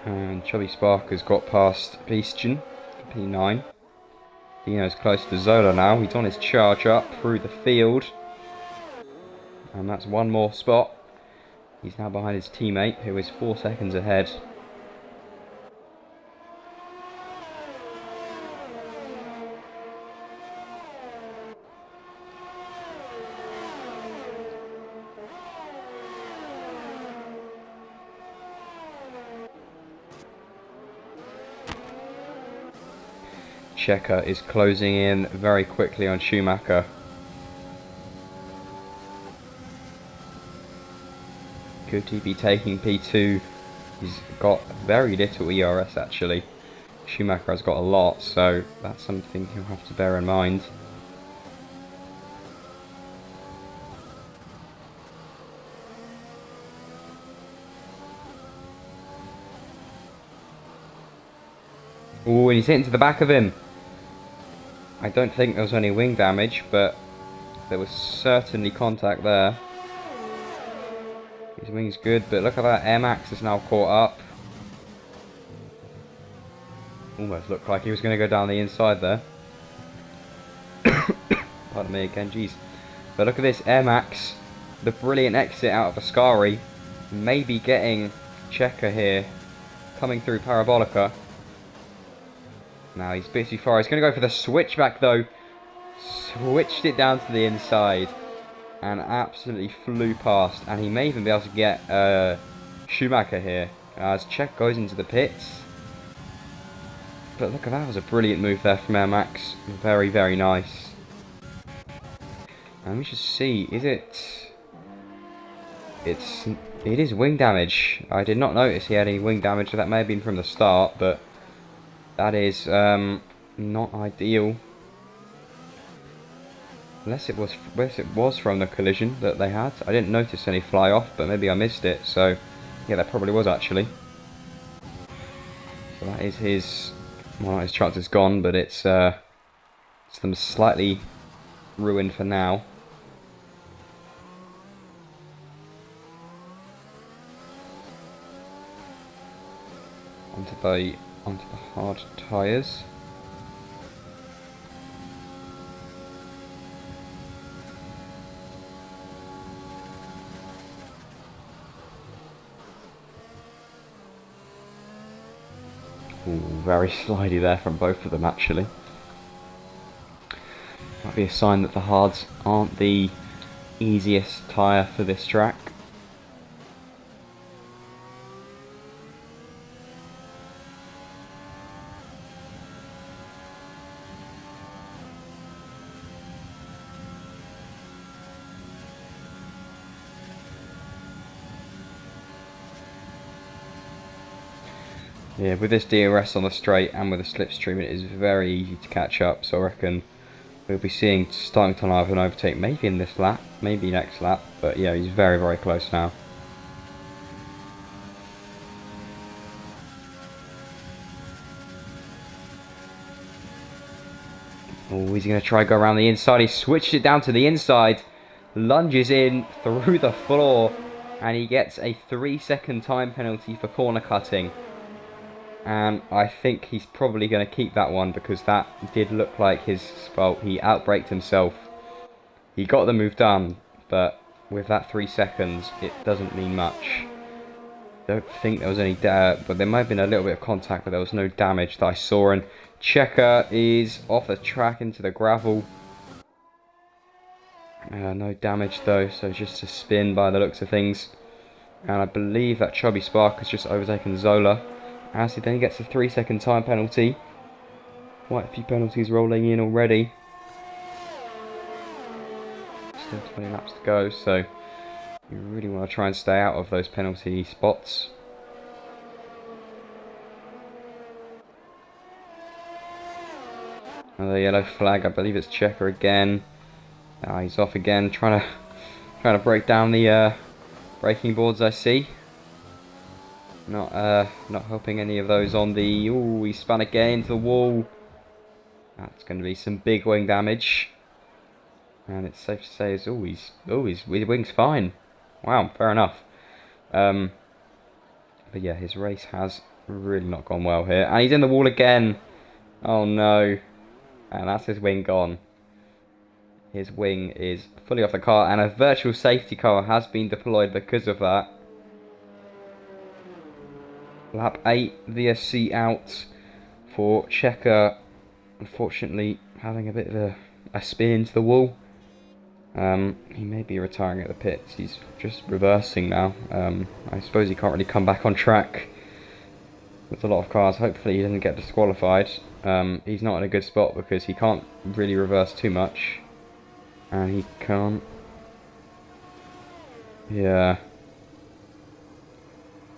And Chubby Spark has got past Beastian, P9. Dino's close to Zola now. He's on his charge up through the field. And that's one more spot. He's now behind his teammate, who is 4 seconds ahead. Checker is closing in very quickly on Schumacher. Could he be taking P2? He's got very little ERS actually. Schumacher has got a lot, so that's something he'll have to bear in mind. Oh, and he's hitting to the back of him. I don't think there was any wing damage, but there was certainly contact there. His wing's good, but look at that, Air Max is now caught up. Almost looked like he was going to go down the inside there. Pardon me again, jeez. But look at this, Air Max, the brilliant exit out of Ascari, maybe getting Checker here, coming through Parabolica. Now he's a bit too far. He's going to go for the switchback though. Switched it down to the inside and absolutely flew past. And he may even be able to get Schumacher here as Czech goes into the pits. But look at that, was a brilliant move there from Air Max. Very, very nice. And we should see, is it... It is wing damage. I did not notice he had any wing damage, so that may have been from the start, but that is not ideal. Unless it was from the collision that they had. I didn't notice any fly off, but maybe I missed it. So yeah, that probably was actually. So that is his. Well, his chance is gone, but it's them slightly ruined for now. Onto the hard tyres. Ooh, very slidey there from both of them actually. Might be a sign that the hards aren't the easiest tyre for this track. Yeah, with this DRS on the straight and with the slipstream, it is very easy to catch up. So I reckon we'll be starting to have an overtake maybe in this lap, maybe next lap. But yeah, he's very, very close now. Oh, he's going to try to go around the inside. He switched it down to the inside, lunges in through the floor, and he gets a 3-second time penalty for corner cutting. And I think he's probably going to keep that one because that did look like his fault. He outbraked himself. He got the move done, but with that 3 seconds, it doesn't mean much. Don't think there was any but there might have been a little bit of contact, but there was no damage that I saw. And Checker is off the track into the gravel. No damage though, so just a spin by the looks of things. And I believe that Chubby Spark has just overtaken Zola. As he then gets a 3-second time penalty. Quite a few penalties rolling in already. Still 20 laps to go, so you really want to try and stay out of those penalty spots. Another yellow flag. I believe it's Checker again. He's off again, trying to break down the braking boards. I see. Not helping any of those on the. Ooh, he spun again into the wall. That's going to be some big wing damage. And it's safe to say, his wing's fine. Wow, fair enough. But yeah, his race has really not gone well here, and he's in the wall again. Oh no, and that's his wing gone. His wing is fully off the car, and a virtual safety car has been deployed because of that. Lap 8, VSC out for Checker. Unfortunately, having a bit of a spin into the wall. He may be retiring at the pits. He's just reversing now. I suppose he can't really come back on track with a lot of cars. Hopefully he doesn't get disqualified. He's not in a good spot because he can't really reverse too much. And he can't... Yeah.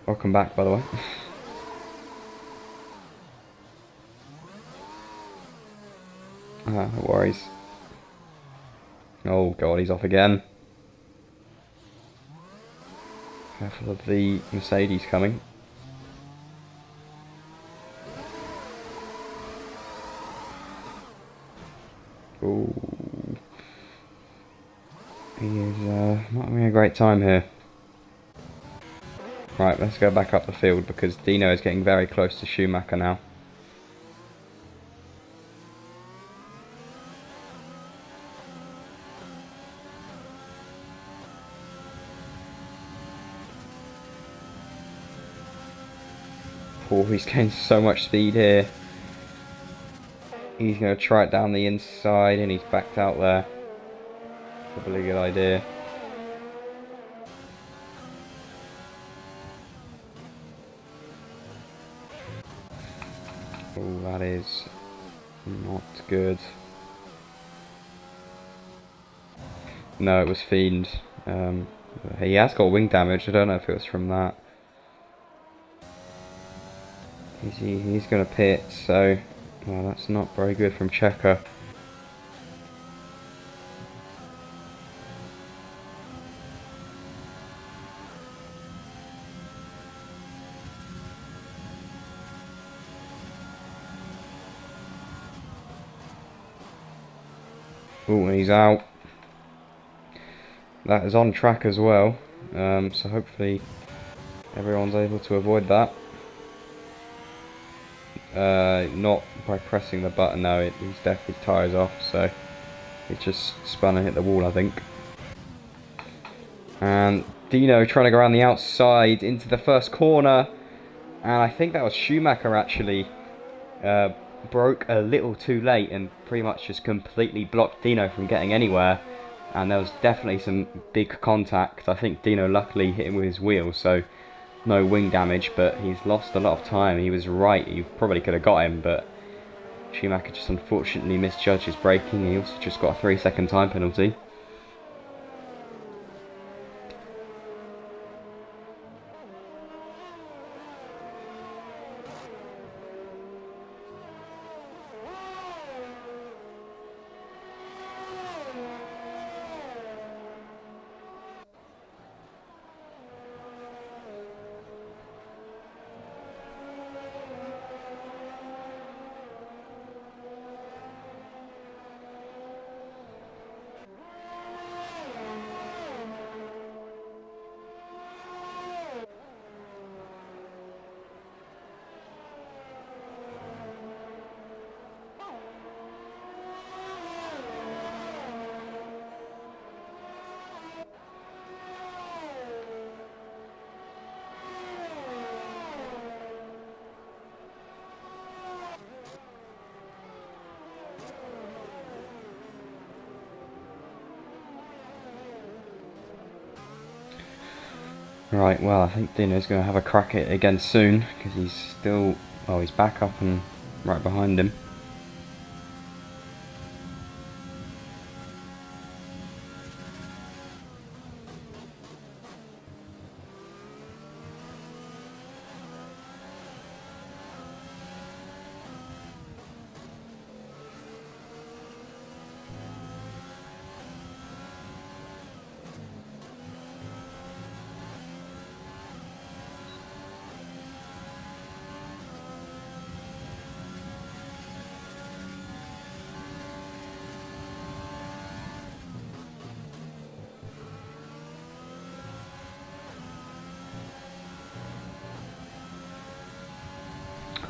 Welcome back, by the way. No worries. Oh god, he's off again. Careful of the Mercedes coming. Ooh. He is not having a great time here. Right, let's go back up the field because Dino is getting very close to Schumacher now. Oh, he's gained so much speed here. He's going to try it down the inside and he's backed out there. Probably a good idea. Oh, that is not good. No, it was Fiend. He has got wing damage. I don't know if it was from that. He's going to pit, so well, that's not very good from Checker. Oh, and he's out. That is on track as well, so hopefully everyone's able to avoid that. Not by pressing the button, no, he's definitely tyres off, so it just spun and hit the wall, I think. And Dino trying to go around the outside into the first corner, and I think that was Schumacher actually broke a little too late and pretty much just completely blocked Dino from getting anywhere. And there was definitely some big contact. I think Dino luckily hit him with his wheel, so no wing damage, but he's lost a lot of time. He was right, he probably could have got him, but Schumacher just unfortunately misjudged his braking. He also just got a 3-second time penalty. Right, well, I think Dino's going to have a crack at it again soon, because he's still, well, he's back up and right behind him.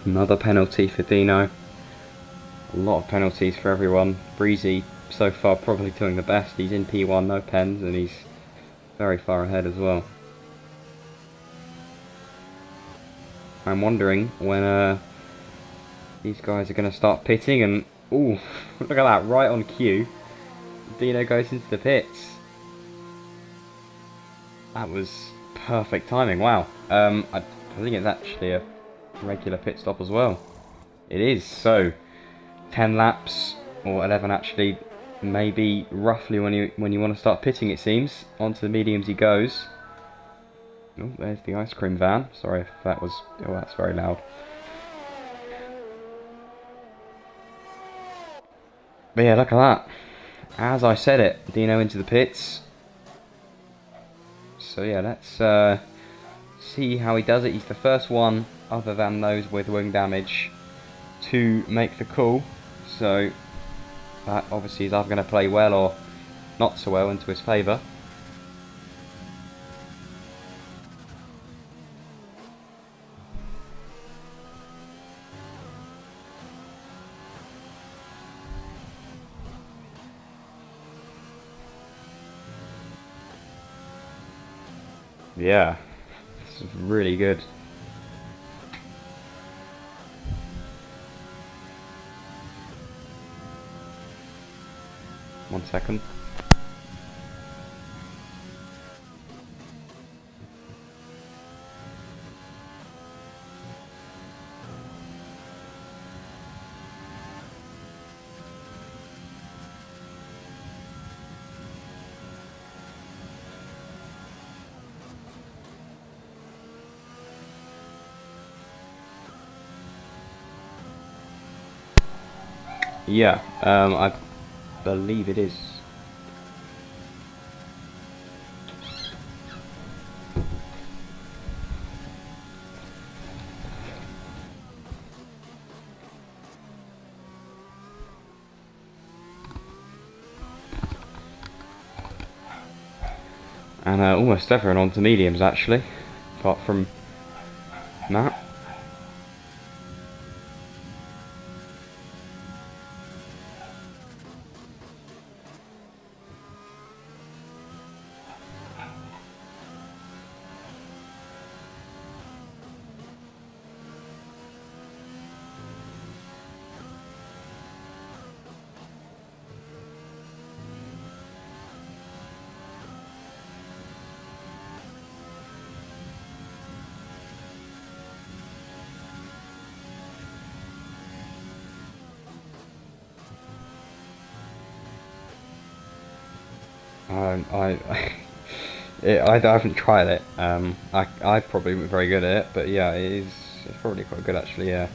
Another penalty for Dino. A lot of penalties for everyone. Breezy so far probably doing the best. He's in P1, no pens, and he's very far ahead as well. I'm wondering when these guys are going to start pitting, and ooh, look at that, right on cue. Dino goes into the pits. That was perfect timing, wow. I think it's actually a regular pit stop as well. It is, so 10 laps, or 11 actually, maybe roughly when you want to start pitting, it seems. Onto the mediums he goes. Oh, there's the ice cream van. Sorry if that was... oh, that's very loud. But yeah, look at that. As I said it, Dino into the pits. So yeah, let's see how he does it. He's the first one, other than those with wing damage, to make the call. So that obviously is either going to play well or not so well into his favour. Yeah, this is really good. One second. Yeah, I believe it is. And almost everyone onto mediums actually, apart from Matt. I I haven't tried it. I probably wasn't very good at it, but yeah, it's probably quite good actually. Yeah.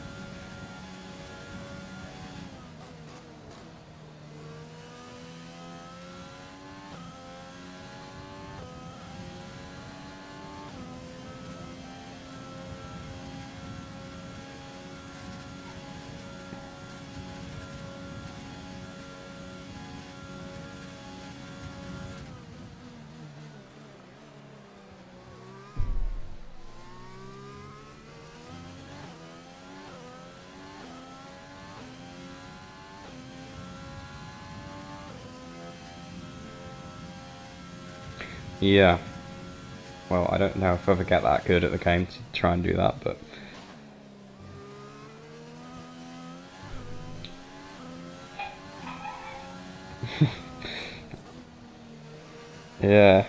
Yeah. Well, I don't know if I'll ever get that good at the game to try and do that, but yeah.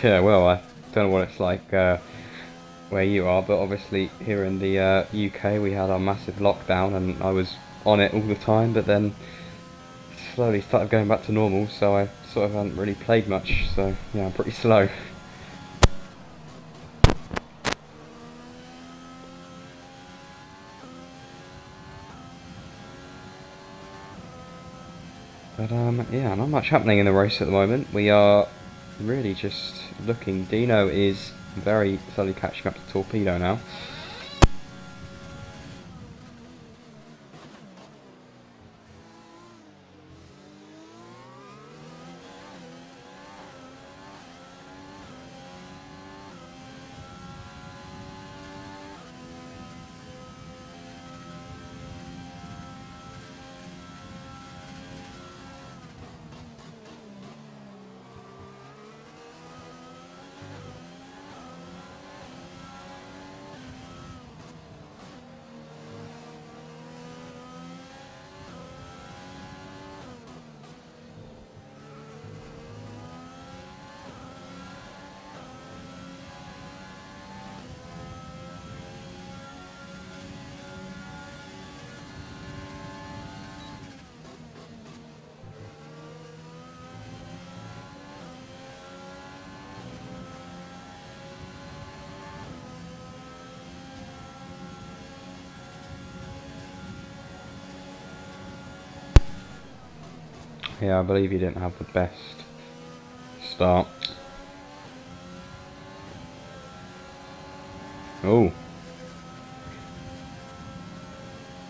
Yeah, well, I don't know what it's like where you are, but obviously here in the UK we had our massive lockdown and I was on it all the time, but then slowly started going back to normal, so I sort of haven't really played much, so yeah, I'm pretty slow. But yeah, not much happening in the race at the moment. We are really just looking. Dino is very slowly catching up to Torpedo now. Yeah, I believe he didn't have the best start. Oh.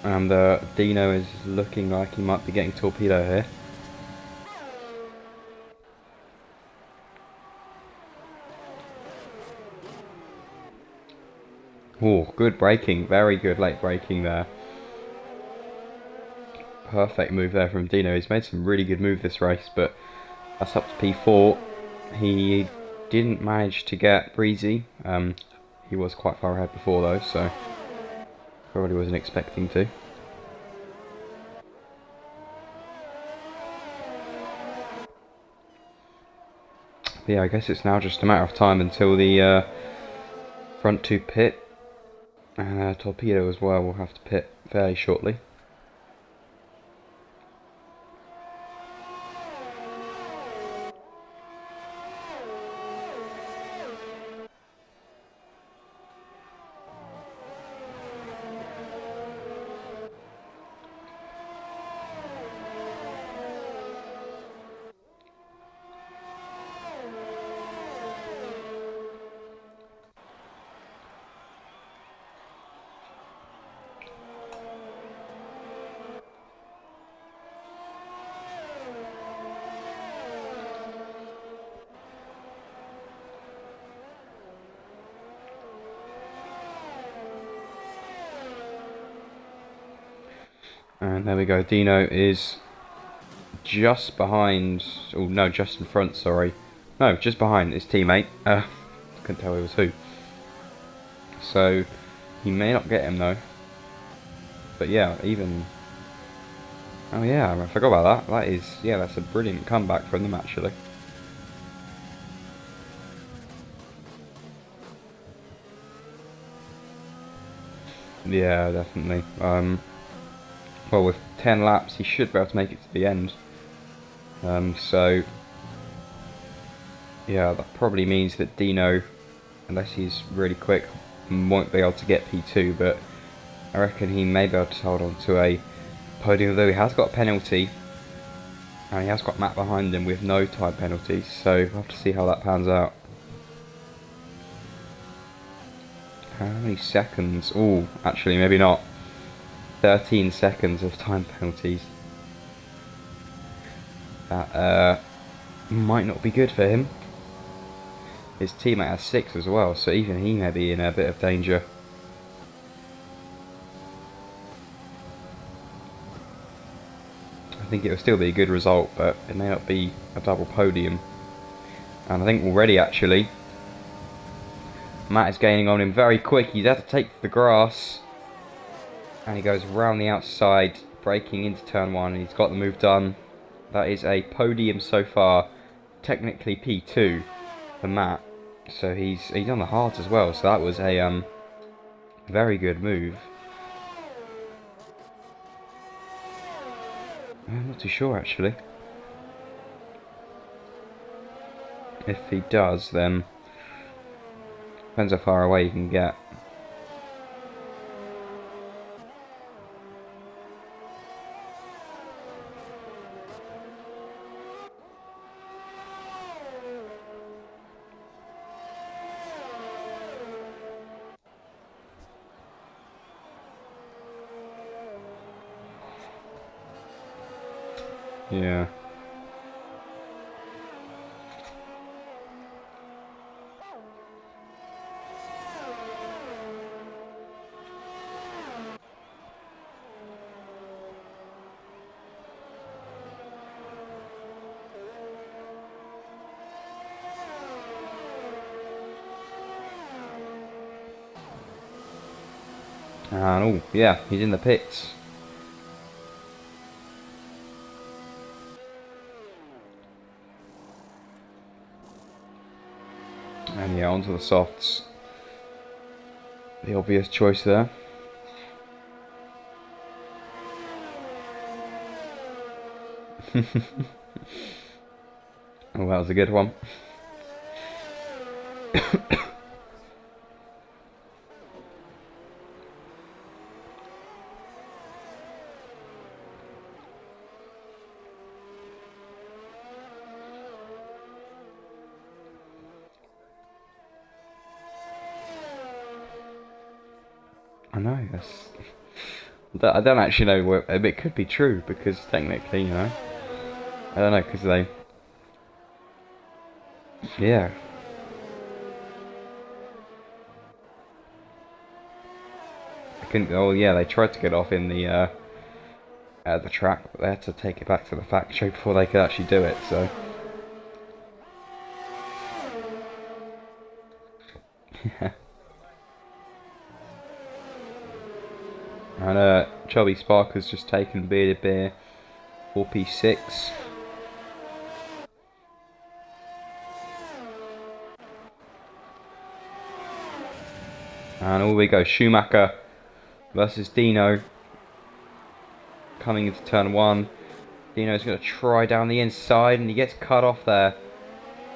And Dino is looking like he might be getting torpedo here. Oh, good braking. Very good late braking there. Perfect move there from Dino. He's made some really good moves this race, but that's up to P4. He didn't manage to get Breezy. He was quite far ahead before though, so probably wasn't expecting to. But yeah, I guess it's now just a matter of time until the front two pit. And Torpedo as well will have to pit fairly shortly. And there we go, Dino is just behind, oh no, just in front, sorry. No, just behind his teammate. Couldn't tell who was who. So, he may not get him though. But yeah, even... Oh yeah, I forgot about that. That is, yeah, that's a brilliant comeback from them actually. Yeah, definitely. Well, with 10 laps, he should be able to make it to the end. So, yeah, that probably means that Dino, unless he's really quick, won't be able to get P2, but I reckon he may be able to hold on to a podium, though he has got a penalty, and he has got Matt behind him with no time penalties, so we'll have to see how that pans out. How many seconds? Oh, actually, maybe not. 13 seconds of time penalties. That might not be good for him. His teammate has 6 as well, so even he may be in a bit of danger. I think it will still be a good result, but it may not be a double podium. And I think already, actually, Matt is gaining on him very quick. He's had to take the grass. And he goes round the outside, braking into turn 1, and he's got the move done. That is a podium so far, technically P2 for Matt. So he's on the hard as well, so that was a very good move. I'm not too sure actually. If he does, then depends how far away you can get. Yeah. And oh, yeah, he's in the pits. And yeah, onto the softs. The obvious choice there. Oh, that was a good one. I know, that's... I don't actually know what... It could be true, because technically, you know... I don't know, because they... Yeah. I couldn't... Oh, yeah, they tried to get off in the track, but they had to take it back to the factory before they could actually do it, so... Yeah. And Chubby Sparker's just taken Bearded Beer 4P6. And all we go, Schumacher versus Dino. Coming into turn 1. Dino's going to try down the inside and he gets cut off there.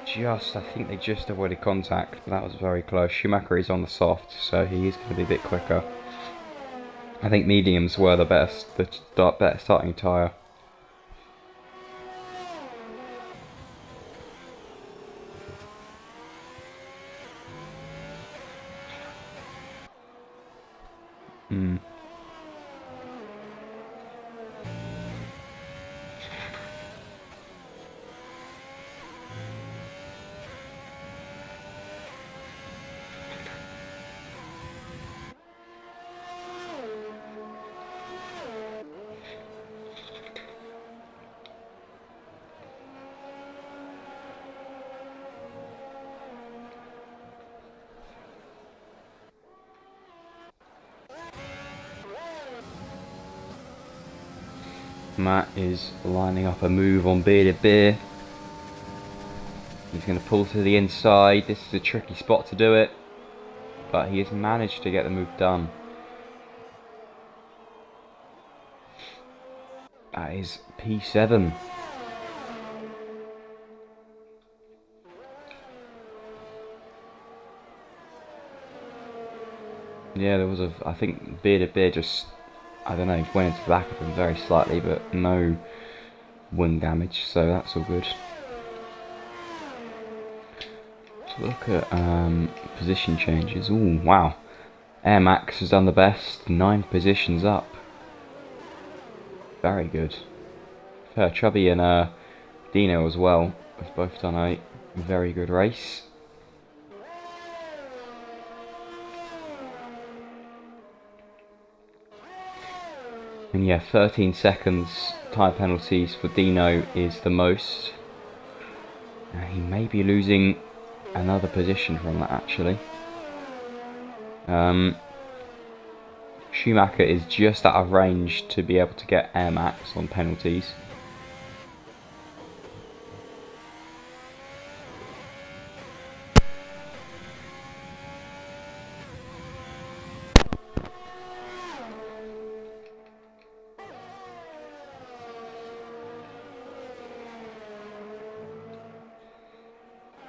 I think they just avoided contact. That was very close. Schumacher is on the soft, so he is going to be a bit quicker. I think mediums were the better starting tyre. Matt is lining up a move on Bearded Beer. He's going to pull to the inside. This is a tricky spot to do it, but he has managed to get the move done. That is P7. Yeah, there was I think Bearded Beer just, I don't know, went into the back of him very slightly, but no wing damage, so that's all good. So look at position changes. Ooh, wow. Air Max has done the best, 9 positions up. Very good. Chubby and Dino as well have both done a very good race. And yeah, 13 seconds tyre penalties for Dino is the most. He may be losing another position from that actually. Schumacher is just out of range to be able to get Air Max on penalties.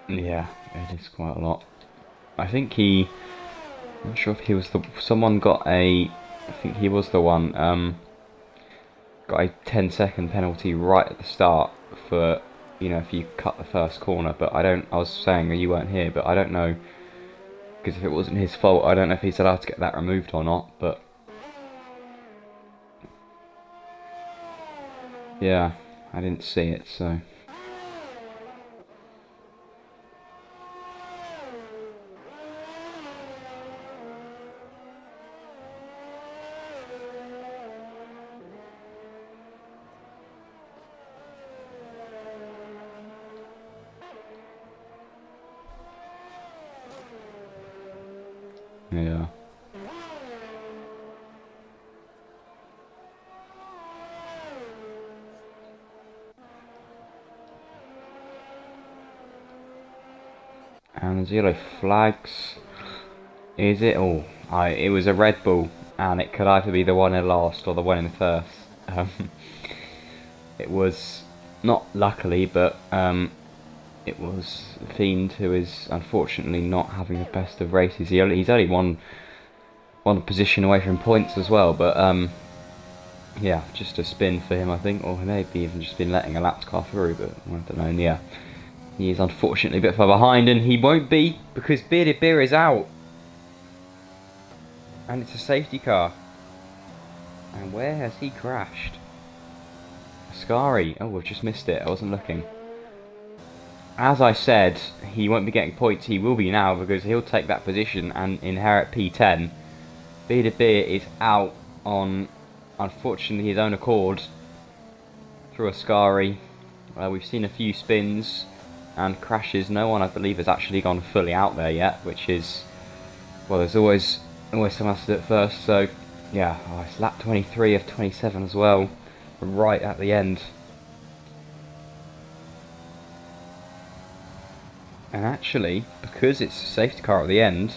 Yeah, it is quite a lot. I think I'm not sure if he was someone got I think he was the one, got a 10-second penalty right at the start for, you know, if you cut the first corner, but I was saying you weren't here, but I don't know, because if it wasn't his fault, I don't know if he's allowed to get that removed or not, but... Yeah, I didn't see it, so... Yeah. And 0 flags. Is it? Oh, it was a Red Bull, and it could either be the one in last or the one in first. It was not luckily, but it was Fiend, who is unfortunately not having the best of races. He's only one position away from points as well, but yeah, just a spin for him, I think, or maybe even just been letting a lapped car through, but I don't know. And yeah, he is unfortunately a bit far behind, and he won't be because Bearded Beer is out. And it's a safety car. And where has he crashed? Ascari. Oh, we've just missed it. I wasn't looking. As I said, he won't be getting points. He will be now because he'll take that position and inherit P10. Beer Beer is out on, unfortunately, his own accord through Ascari. We've seen a few spins and crashes. No one, I believe, has actually gone fully out there yet, which is, well, there's always someone else to do it first. So, yeah, it's lap 23 of 27 as well, right at the end. And actually, because it's a safety car at the end,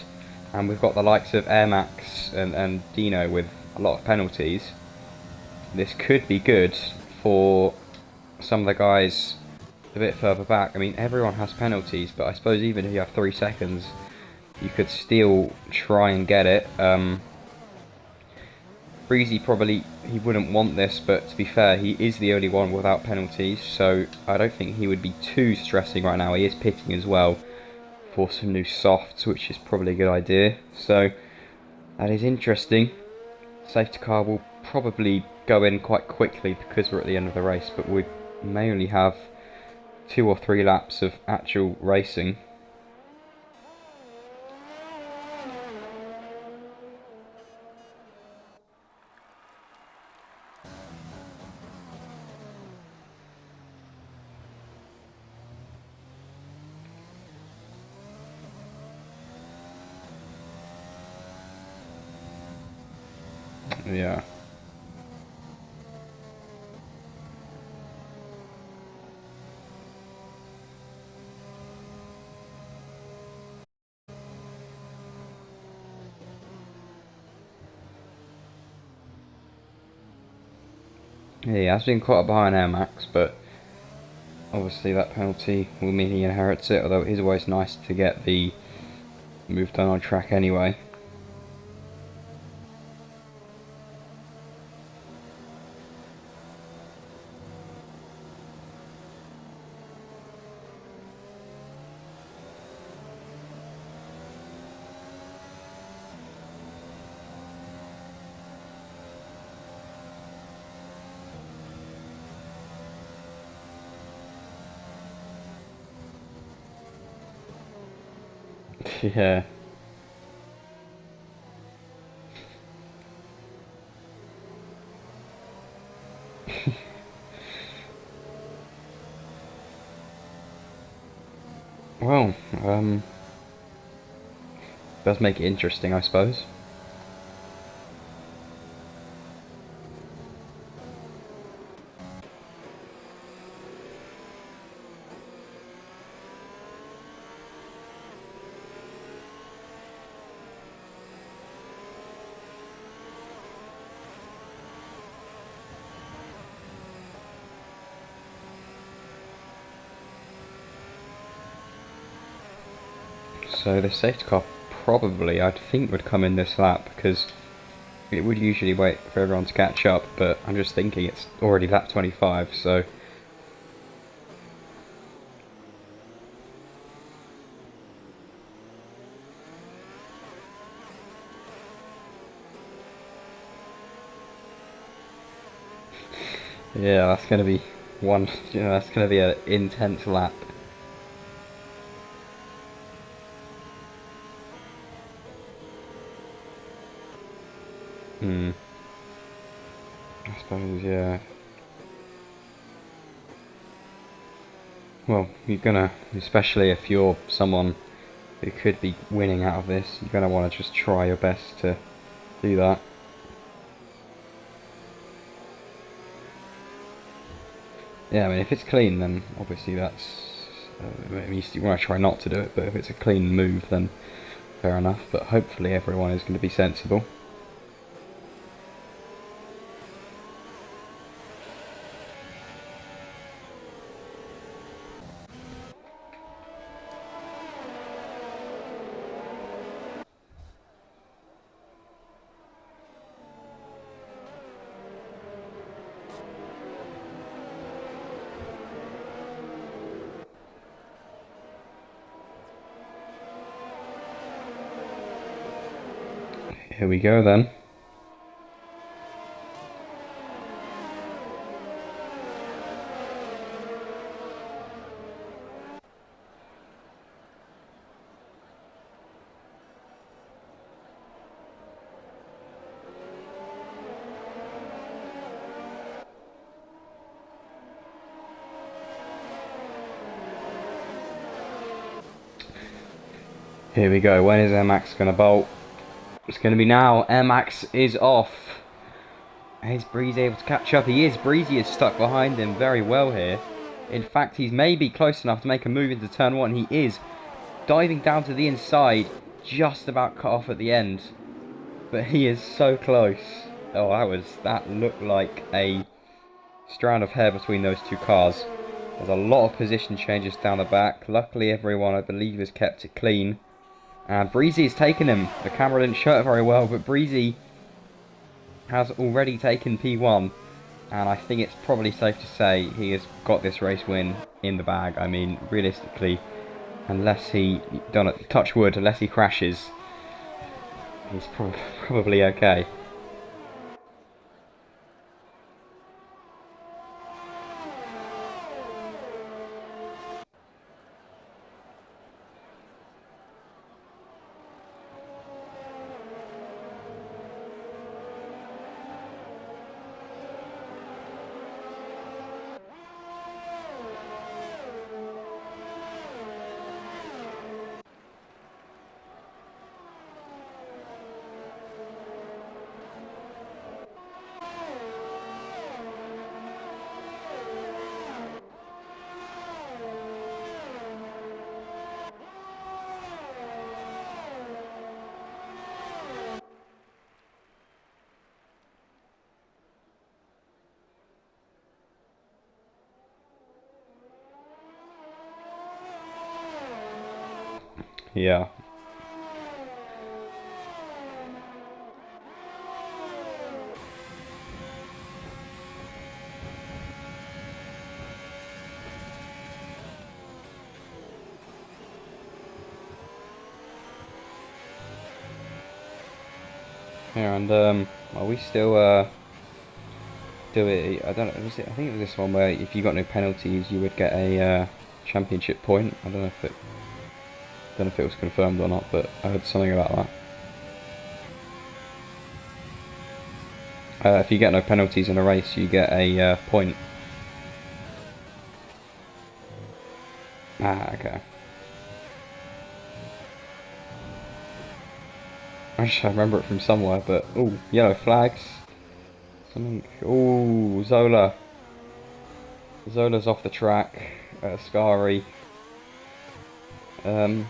and we've got the likes of Air Max and Dino with a lot of penalties, this could be good for some of the guys a bit further back. I mean, everyone has penalties, but I suppose even if you have 3 seconds, you could still try and get it. Breezy probably, he wouldn't want this, but to be fair, he is the only one without penalties, so I don't think he would be too stressing right now. He is pitting as well for some new softs, which is probably a good idea. So that is interesting. Safety car will probably go in quite quickly because we're at the end of the race, but we may only have 2 or 3 laps of actual racing. Yeah. Yeah, he has been caught up behind Air Max, but obviously that penalty will mean he inherits it, although it is always nice to get the move done on track anyway. Yeah. Well, does make it interesting, I suppose. So the safety car probably, I think, would come in this lap because it would usually wait for everyone to catch up, but I'm just thinking it's already lap 25, so... Yeah, that's going to be one, that's going to be an intense lap. I suppose, yeah. Well, you're gonna, especially if you're someone who could be winning out of this, you're gonna want to just try your best to do that. Yeah, I mean, if it's clean, then obviously that's... you want to try not to do it, but if it's a clean move, then fair enough. But hopefully everyone is going to be sensible. Here we go then. Here we go. When is Air Max going to bolt? It's going to be now. Air Max is off. Is Breezy able to catch up? He is. Breezy is stuck behind him very well here. In fact, he's maybe close enough to make a move into turn one. He is diving down to the inside, just about cut off at the end. But he is so close. Oh, that looked like a strand of hair between those two cars. There's a lot of position changes down the back. Luckily, everyone, I believe, has kept it clean. And Breezy has taken him. The camera didn't show it very well, but Breezy has already taken P1. And I think it's probably safe to say he has got this race win in the bag. I mean, realistically, unless he, touch wood, unless he crashes, he's probably okay. Yeah. Yeah, and well, we still do it. I don't know. I think it was this one where if you got no penalties, you would get a championship point. I don't know if it was confirmed or not, but I heard something about that. If you get no penalties in a race, you get a point. Ah, okay. I remember it from somewhere, but oh, yellow flags. Something. Oh, Zola. Zola's off the track. Scary. I'm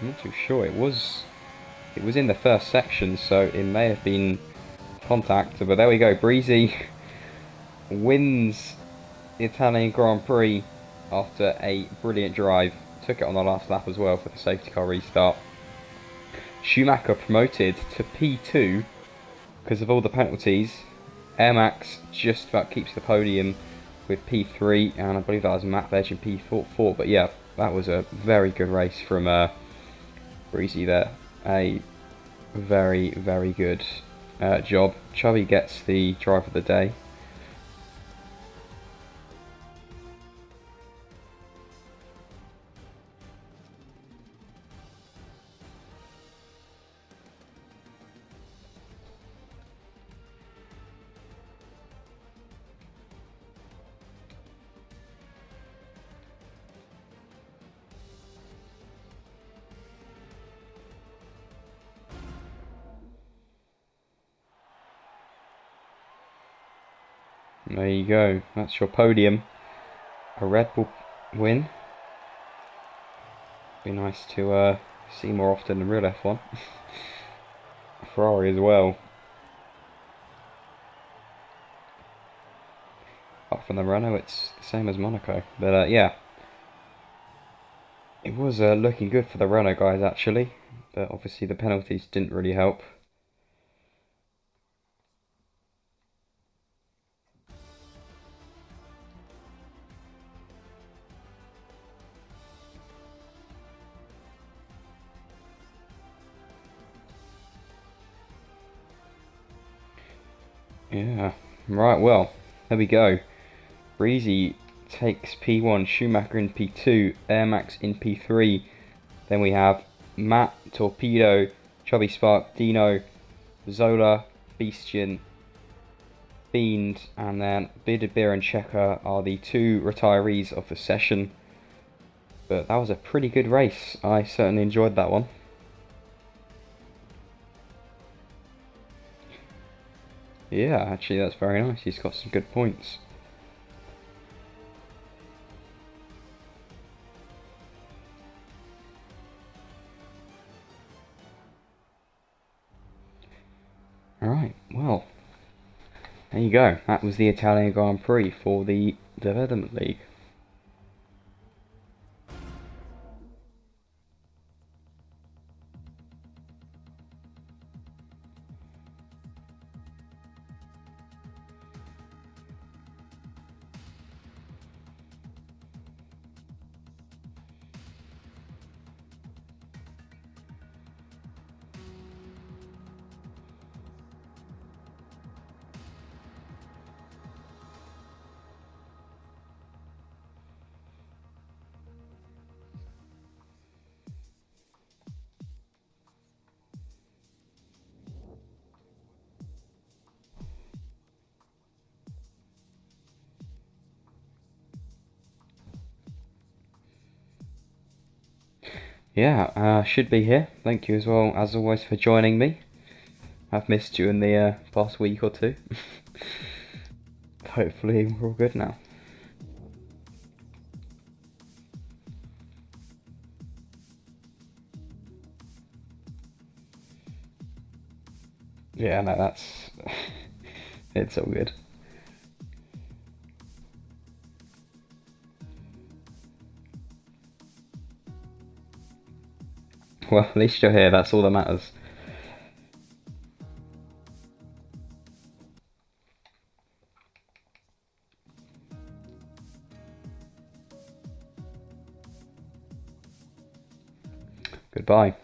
not too sure. It was in the first section, so it may have been contact. But there we go. Breezy wins the Italian Grand Prix after a brilliant drive. Took it on the last lap as well for the safety car restart. Schumacher promoted to P2 because of all the penalties. Air Max just about keeps the podium with P3, and I believe that was Matt Veg in P4. But yeah, that was a very good race from Breezy there. A very, very good job. Chubby gets the drive of the day. There you go. That's your podium. A Red Bull win. Be nice to see more often in real F1. Ferrari as well. Apart from the Renault, it's the same as Monaco. But yeah, it was looking good for the Renault guys actually. But obviously the penalties didn't really help. Yeah. Right, well, there we go. Breezy takes P1, Schumacher in P2, Airmax in P3. Then we have Matt, Torpedo, Chubby Spark, Dino, Zola, Beastian, Fiend, and then Bearded Beer and Checker are the two retirees of the session. But that was a pretty good race. I certainly enjoyed that one. Yeah, actually that's very nice. He's got some good points. Alright, well, there you go. That was the Italian Grand Prix for the Development League. Yeah, should be here. Thank you as well, as always, for joining me. I've missed you in the past week or two. Hopefully we're all good now. Yeah, no, that's... it's all good. Well, at least you're here, that's all that matters. Goodbye.